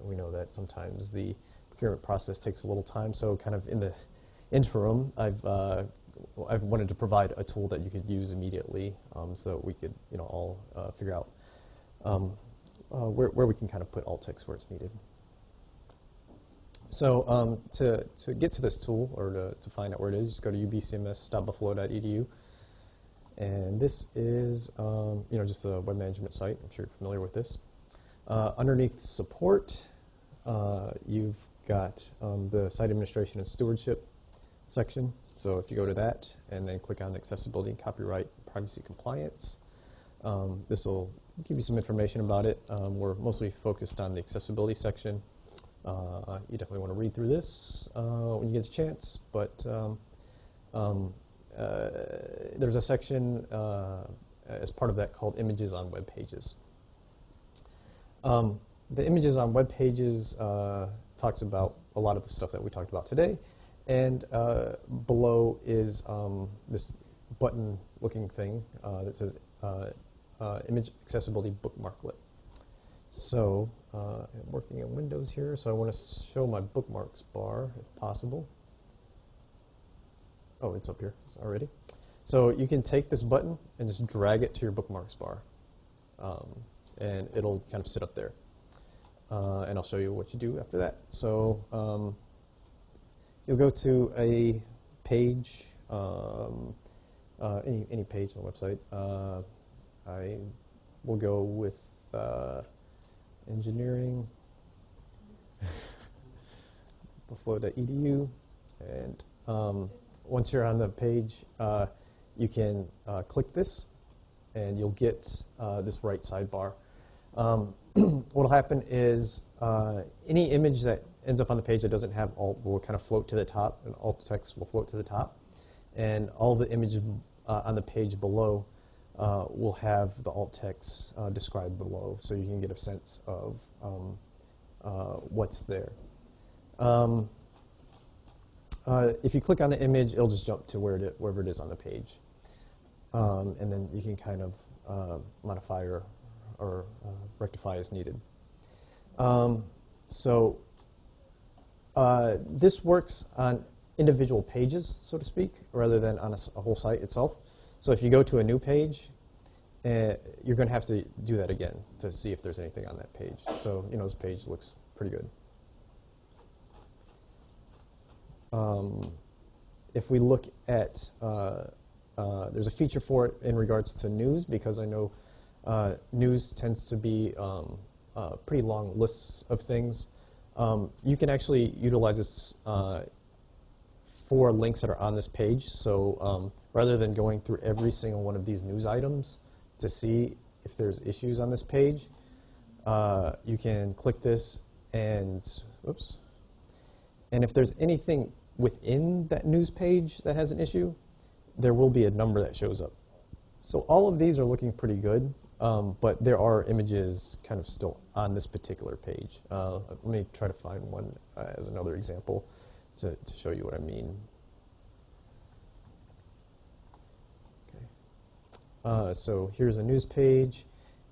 we know that sometimes the procurement process takes a little time, so kind of in the interim, I've wanted to provide a tool that you could use immediately, so that we could, all figure out where we can kind of put alt text where it's needed. So to get to this tool, or to find out where it is, just go to ubcms.buffalo.edu, and this is just a web management site. I'm sure you're familiar with this. Underneath support, you've got the site administration and stewardship section. So if you go to that and then click on accessibility, copyright, privacy compliance, this will give you some information about it. We're mostly focused on the accessibility section. You definitely want to read through this when you get a chance, but there's a section as part of that called images on web pages. The images on web pages talks about a lot of the stuff that we talked about today, And below is this button-looking thing that says Image Accessibility Bookmarklet. So I'm working in Windows here, so I want to show my bookmarks bar, if possible. Oh, it's up here already. So you can take this button and just drag it to your bookmarks bar, and it'll kind of sit up there. And I'll show you what you do after that. So you'll go to a page, any page on the website. I will go with engineering, buffalo.edu, and once you're on the page, you can click this, and you'll get this right sidebar. What will happen is any image that ends up on the page that doesn't have alt will kind of float to the top, and alt text will float to the top, and all the images on the page below will have the alt text described below, so you can get a sense of what's there. If you click on the image, it'll just jump to wherever it is on the page, and then you can kind of modify or rectify as needed. This works on individual pages, so to speak, rather than on a whole site itself. So if you go to a new page, you're going to have to do that again to see if there's anything on that page. So this page looks pretty good. If we look at, there's a feature for it in regards to news, because I know news tends to be pretty long lists of things. You can actually utilize this for links that are on this page. So rather than going through every single one of these news items to see if there's issues on this page, you can click this and, whoops, and if there's anything within that news page that has an issue, there will be a number that shows up. So all of these are looking pretty good, but there are images kind of still on this particular page. Let me try to find one as another example to show you what I mean. Okay. So here's a news page,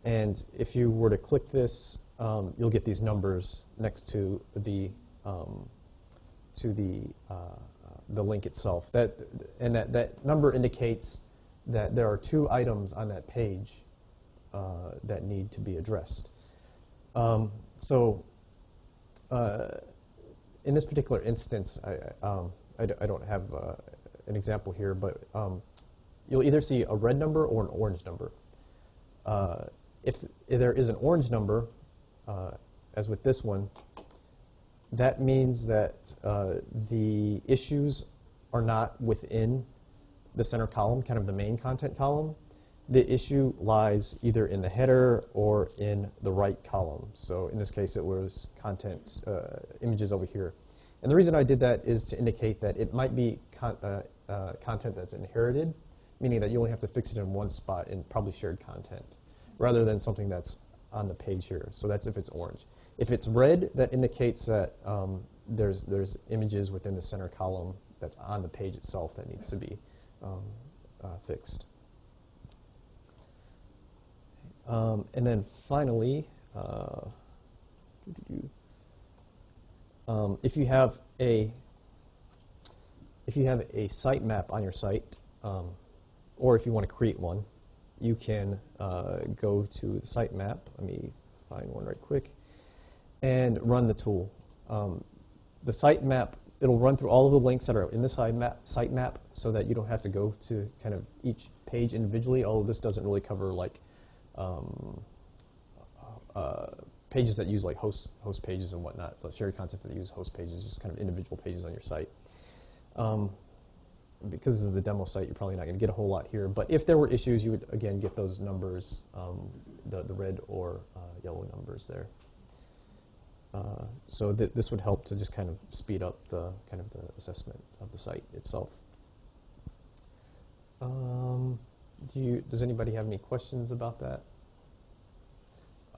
and if you were to click this, you'll get these numbers next to the link itself. That number indicates that there are 2 items on that page that need to be addressed. In this particular instance, I don't have an example here, but you'll either see a red number or an orange number. If there is an orange number, as with this one, that means that the issues are not within the center column, kind of the main content column. The issue lies either in the header or in the right column. So in this case, it was content images over here. And the reason I did that is to indicate that it might be content that's inherited, meaning that you only have to fix it in one spot in probably shared content, rather than something that's on the page here. So that's if it's orange. If it's red, that indicates that there's images within the center column that's on the page itself that needs to be fixed. And then finally, if you have a sitemap on your site, or if you want to create one, you can go to the sitemap. Let me find one right quick, and run the tool. The sitemap, it'll run through all of the links that are in the sitemap, so that you don't have to go to kind of each page individually. Although this doesn't really cover like pages that use like host pages and whatnot, but shared content that use host pages, just kind of individual pages on your site. Because this is the demo site, you're probably not going to get a whole lot here. But if there were issues, you would again get those numbers, the red or yellow numbers there. So this would help to just kind of speed up the kind of the assessment of the site itself. Does anybody have any questions about that?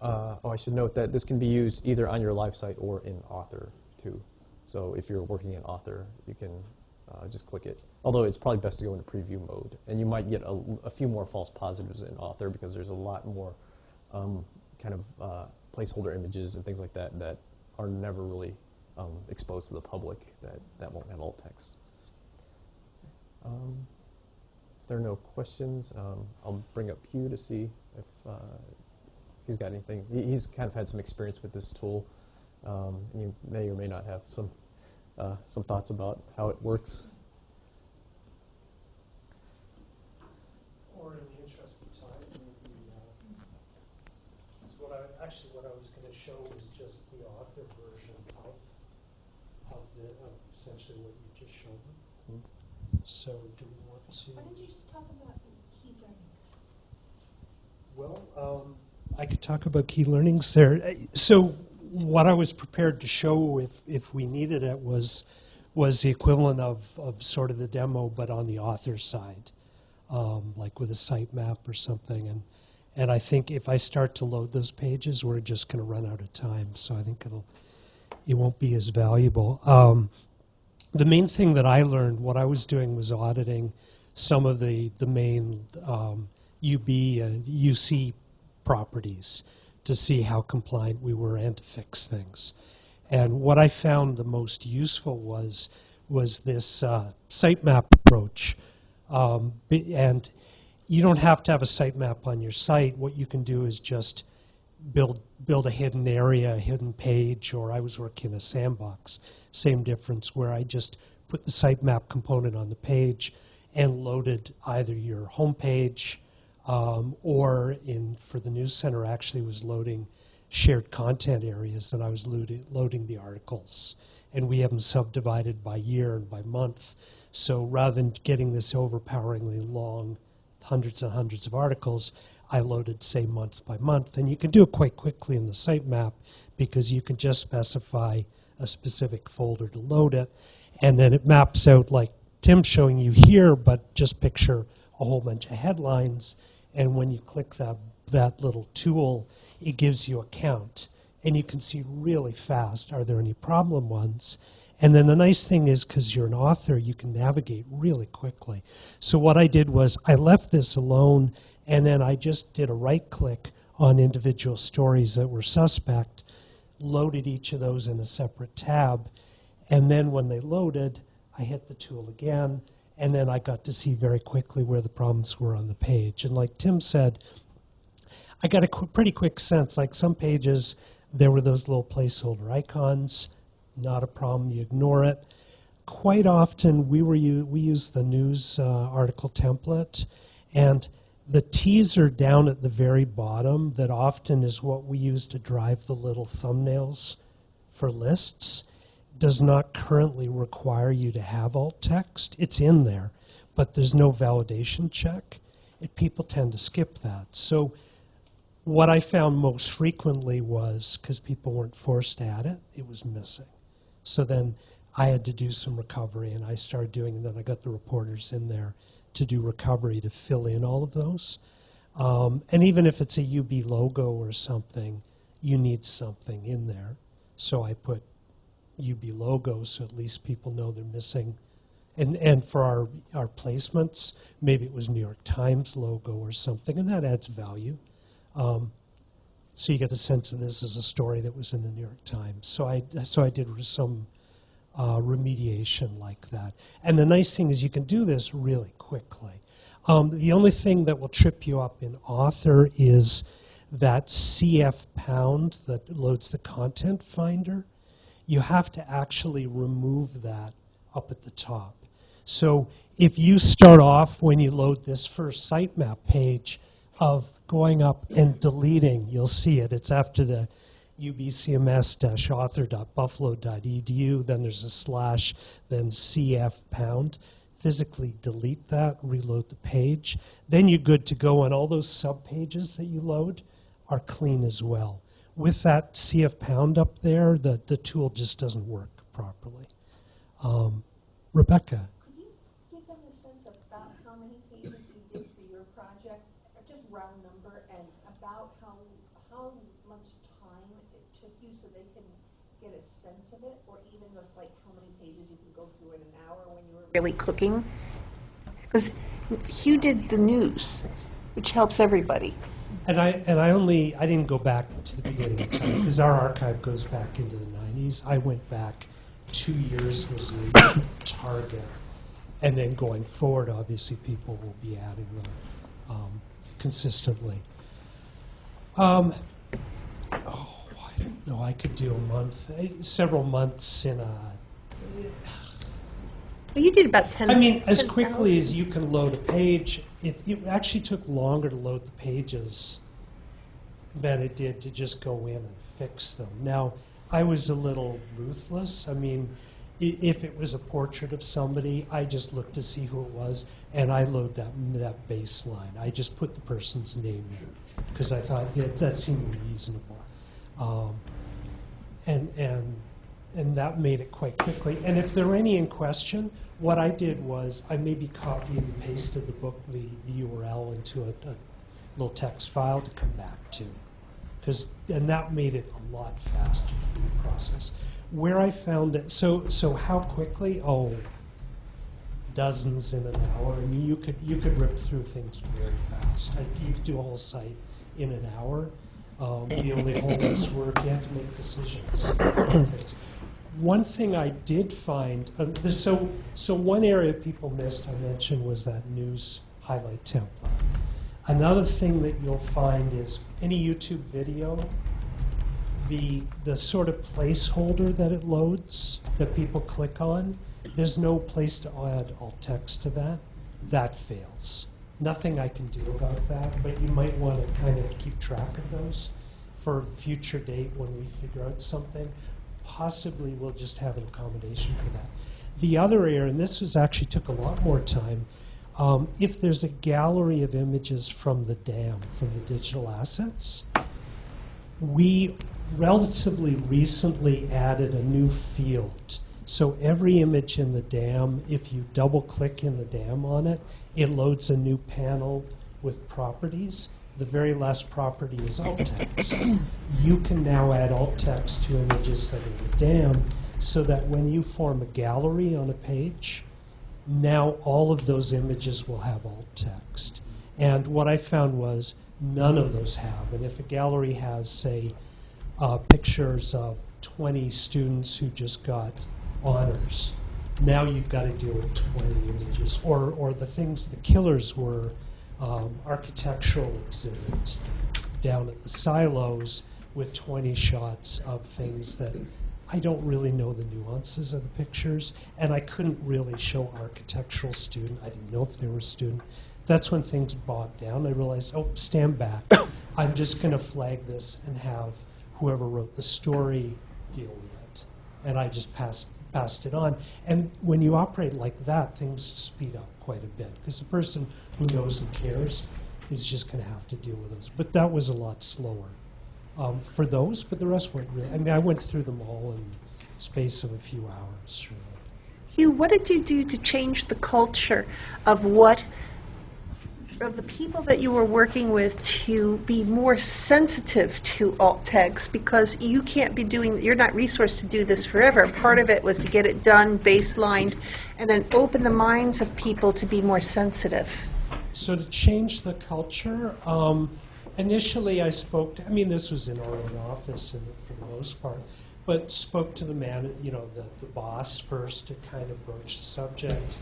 I should note that this can be used either on your live site or in Author too. So if you're working in author, you can just click it. Although it's probably best to go into preview mode. And you might get a few more false positives in author because there's a lot more kind of placeholder images and things like that that are never really exposed to the public that won't have alt text. If there are no questions, I'll bring up Hugh to see if he's got anything. He's kind of had some experience with this tool. You may or may not have some thoughts about how it works. Or in the interest of time, maybe. So what I was going to show was just the author version of essentially what you just showed me. Mm-hmm. So do we want to? Why don't you just talk about key learnings? Well, I could talk about key learnings there. So what I was prepared to show, if we needed it, was the equivalent of sort of the demo, but on the author side, like with a sitemap or something. And I think if I start to load those pages, we're just going to run out of time. So I think it won't be as valuable. The main thing that I learned, what I was doing was auditing some of the main UB and UC properties to see how compliant we were and to fix things. And what I found the most useful was this sitemap approach. And you don't have to have a sitemap on your site. What you can do is just build a hidden area, a hidden page, or I was working in a sandbox. Same difference, where I just put the sitemap component on the page and loaded either your home page or for the news center actually was loading shared content areas, and I was loading the articles. And we have them subdivided by year and by month. So rather than getting this overpoweringly long, hundreds and hundreds of articles, I loaded, say, month by month. And you can do it quite quickly in the sitemap because you can just specify a specific folder to load it. And then it maps out like Tim's showing you here, but just picture a whole bunch of headlines. And when you click that little tool, it gives you a count. And you can see really fast, are there any problem ones? And then the nice thing is, because you're an author, you can navigate really quickly. So what I did was I left this alone, and then I just did a right-click on individual stories that were suspect, loaded each of those in a separate tab, and then when they loaded, I hit the tool again, and then I got to see very quickly where the problems were on the page. And like Tim said, I got a pretty quick sense. Like some pages, there were those little placeholder icons. Not a problem, you ignore it. Quite often, we use the news article template, and the teaser down at the very bottom that often is what we use to drive the little thumbnails for lists does not currently require you to have alt text. It's in there, but there's no validation check. People tend to skip that. So what I found most frequently was, because people weren't forced to add it, it was missing. So then I had to do some recovery, and I started doing, and then I got the reporters in there to do recovery to fill in all of those. And even if it's a UB logo or something, you need something in there. So I put UB logo so at least people know they're missing. And for our placements, maybe it was New York Times logo or something, and that adds value. So you get a sense of this as a story that was in the New York Times. So I did some remediation like that. And the nice thing is you can do this really quickly. The only thing that will trip you up in Author is that CF pound that loads the content finder. You have to actually remove that up at the top. So if you start off when you load this first sitemap page of going up and deleting, you'll see it. It's after the ubcms-author.buffalo.edu, then there's a slash, then CF pound. Physically delete that, reload the page. Then you're good to go, and all those sub-pages that you load are clean as well. With that CF pound up there, the tool just doesn't work properly. Rebecca. Could you give them a sense of about how many pages you did for your project, or just round number, and about how much time it took you so they can get a sense of it, or even just like how many pages you can go through in an hour when you were really cooking? Because Hugh did the news, which helps everybody. And I didn't go back to the beginning of time because our archive goes back into the 90s. I went back 2 years was the target, and then going forward, obviously people will be adding them consistently. I don't know. I could do a month, several months in a. Well, you did about 10. I mean, as 10,000. quickly as you can load a page, it actually took longer to load the pages than it did to just go in and fix them. Now, I was a little ruthless. I mean, if it was a portrait of somebody, I just looked to see who it was, and I load that baseline. I just put the person's name in because I thought that seemed reasonable, and that made it quite quickly. And if there were any in question, what I did was I maybe copied and pasted the URL into a little text file to come back to, and that made it a lot faster through the process. Where I found it, so how quickly? Oh, dozens in an hour. I mean, you could rip through things very fast. You could do a whole site in an hour. The only homework's work, you have to make decisions. One thing I did find, so one area people missed, I mentioned, was that news highlight template. Another thing that you'll find is any YouTube video, the sort of placeholder that it loads, that people click on, there's no place to add alt text to that. That fails. Nothing I can do about that, but you might want to kind of keep track of those for a future date when we figure out something. Possibly we'll just have an accommodation for that. The other area, and this actually took a lot more time, if there's a gallery of images from the DAM, from the digital assets, we relatively recently added a new field. So every image in the DAM, if you double click in the DAM on it, it loads a new panel with properties. The very last property is alt text. You can now add alt text to images that are in the DAM so that when you form a gallery on a page, now all of those images will have alt text. And what I found was none of those have. And if a gallery has, say, pictures of 20 students who just got honors, now you've got to deal with 20 images. Or the things, the killers were architectural exhibits down at the silos with 20 shots of things that I don't really know the nuances of the pictures, and I couldn't really show architectural student. I didn't know if they were a student. That's when things bogged down. I realized, oh, stand back. I'm just going to flag this and have whoever wrote the story deal with it. And I just passed it on. And when you operate like that, things speed up quite a bit, because the person who knows and cares is just going to have to deal with those. But that was a lot slower for those, but the rest weren't really. I mean, I went through them all in the space of a few hours. Really. Hugh, what did you do to change the culture of the people that you were working with to be more sensitive to alt text, because you can't be you're not resourced to do this forever. Part of it was to get it done, baselined, and then open the minds of people to be more sensitive. So to change the culture, initially I spoke to, I mean, this was in our own office for the most part, but spoke to the man, the boss first to kind of broach the subject,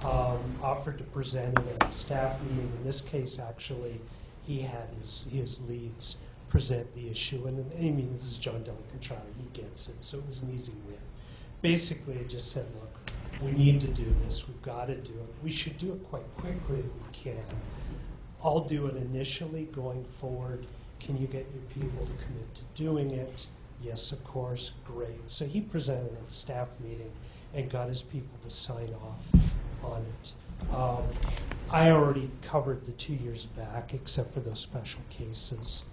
offered to present it at a staff meeting. In this case, actually, he had his leads present the issue. And I mean, this is John Delacontrara, he gets it, so it was an easy win. Basically, I just said, look, we need to do this, we've got to do it. We should do it quite quickly if we can. I'll do it initially. Going forward, can you get your people to commit to doing it? Yes, of course, great. So he presented at a staff meeting and got his people to sign off on it. I already covered the 2 years back, except for those special cases.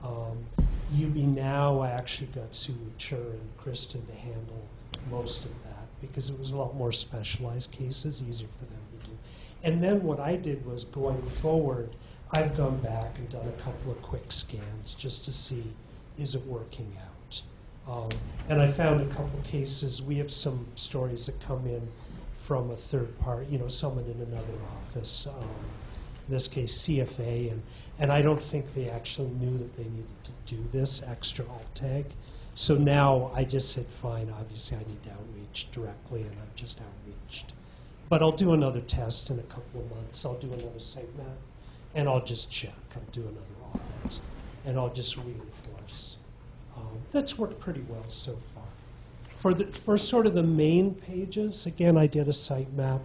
UB Now, I actually got Sue Chur and Kristen to handle most of that because it was a lot more specialized cases, easier for them to do. And then what I did was, going forward, I've gone back and done a couple of quick scans just to see, is it working out? And I found a couple cases. We have some stories that come in from a third party, someone in another office, in this case CFA, and I don't think they actually knew that they needed to do this extra alt tag. So now I just said, fine, obviously I need to outreach directly, and I've just outreached. But I'll do another test in a couple of months. I'll do another sitemap, and I'll just check. I'll do another audit, and I'll just reinforce. That's worked pretty well so far. For sort of the main pages, again, I did a sitemap,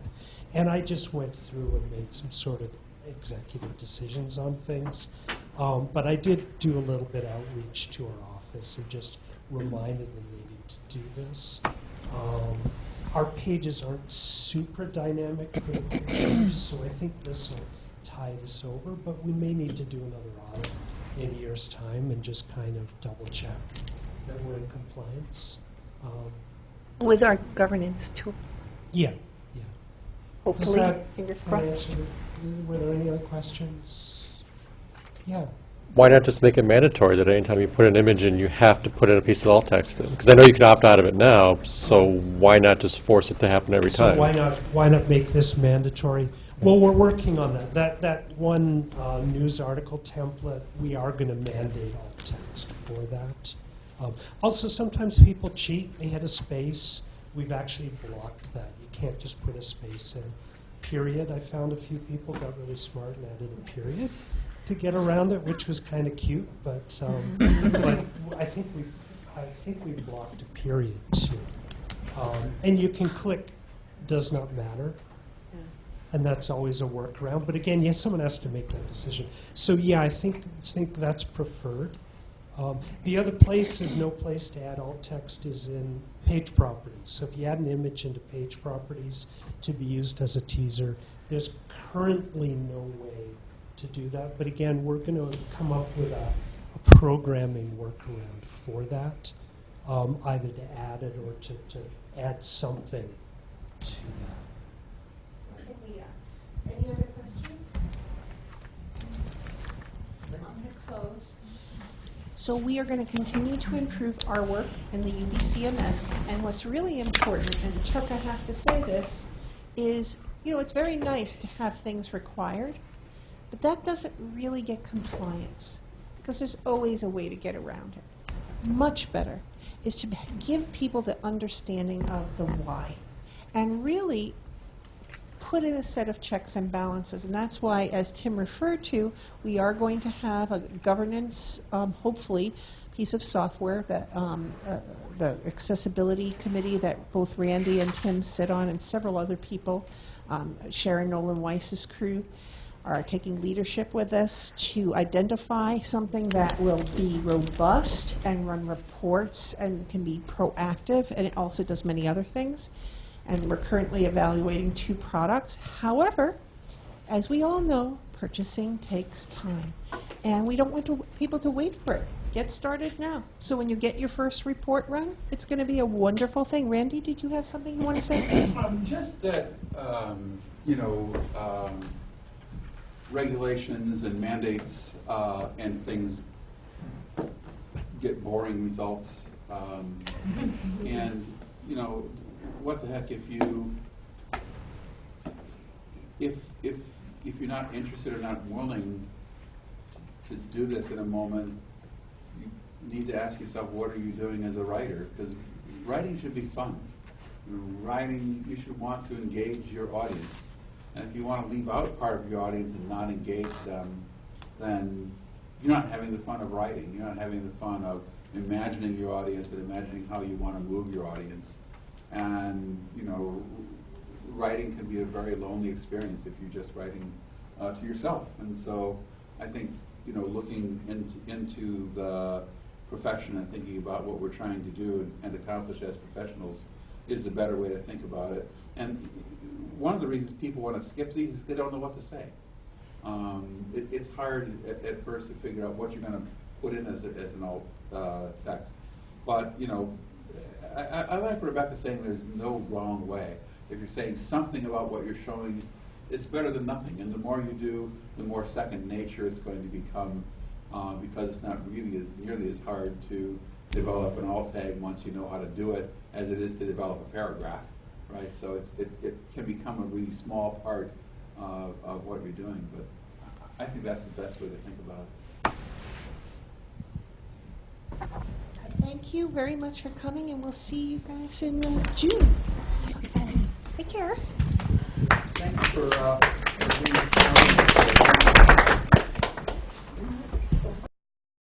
and I just went through and made some sort of executive decisions on things. But I did do a little bit outreach to our office and just reminded them they need to do this. Our pages aren't super dynamic for the pictures, so I think this will tide us over, but we may need to do another audit in a year's time and just kind of double check that we're in compliance. With our governance tool. Yeah. Hopefully, Does that fingers crossed. answer? Were there any other questions? Yeah. Why not just make it mandatory that anytime you put an image in, you have to put in a piece of alt text in? Because I know you can opt out of it now, so why not just force it to happen every time? So why not make this mandatory? Well, we're working on that. That one news article template, we are going to mandate alt text for that. Also, sometimes people cheat. They hit a space. We've actually blocked that. You can't just put a space in. Period. I found a few people got really smart and added a period to get around it, which was kind of cute. But but I think we blocked a period too. And you can click "does not matter." And that's always a workaround. But again, yes, someone has to make that decision. So yeah, I think that's preferred. The other place is no place to add alt text is in page properties. So if you add an image into page properties to be used as a teaser, there's currently no way to do that. But again, we're going to come up with a programming workaround for that, either to add it or to add something to that. Any other questions? I'm going to close. So we are going to continue to improve our work in the UBCMS. And what's really important, and Chuck, I have to say this, is, it's very nice to have things required, but that doesn't really get compliance, because there's always a way to get around it. Much better is to give people the understanding of the why, and really put in a set of checks and balances. And that's why, as Tim referred to, we are going to have a governance, hopefully, piece of software that the accessibility committee that both Randy and Tim sit on, and several other people, Sharon Nolan Weiss's crew, are taking leadership with us to identify something that will be robust and run reports and can be proactive, and it also does many other things. And we're currently evaluating 2 products. However, as we all know, purchasing takes time. And we don't want people to wait for it. Get started now. So when you get your first report run, it's going to be a wonderful thing. Randy, did you have something you want to say? Just that, regulations and mandates and things get boring results. And, what the heck if you're not interested or not willing to do this in a moment, you need to ask yourself, what are you doing as a writer? Because writing should be fun. Writing, you should want to engage your audience. And if you want to leave out part of your audience and not engage them, then you're not having the fun of writing. You're not having the fun of imagining your audience and imagining how you want to move your audience. And, writing can be a very lonely experience if you're just writing to yourself. And so I think, looking into the profession and thinking about what we're trying to do and accomplish as professionals is the better way to think about it. And one of the reasons people want to skip these is they don't know what to say. It's hard at first to figure out what you're going to put in as an alt text. But, I like Rebecca saying there's no wrong way. If you're saying something about what you're showing, it's better than nothing. And the more you do, the more second nature it's going to become, because it's not really nearly as hard to develop an alt tag once you know how to do it, as it is to develop a paragraph, right? So it can become a really small part of what you're doing, but I think that's the best way to think about it. Thank you very much for coming, and we'll see you guys in June. Take care. Thanks for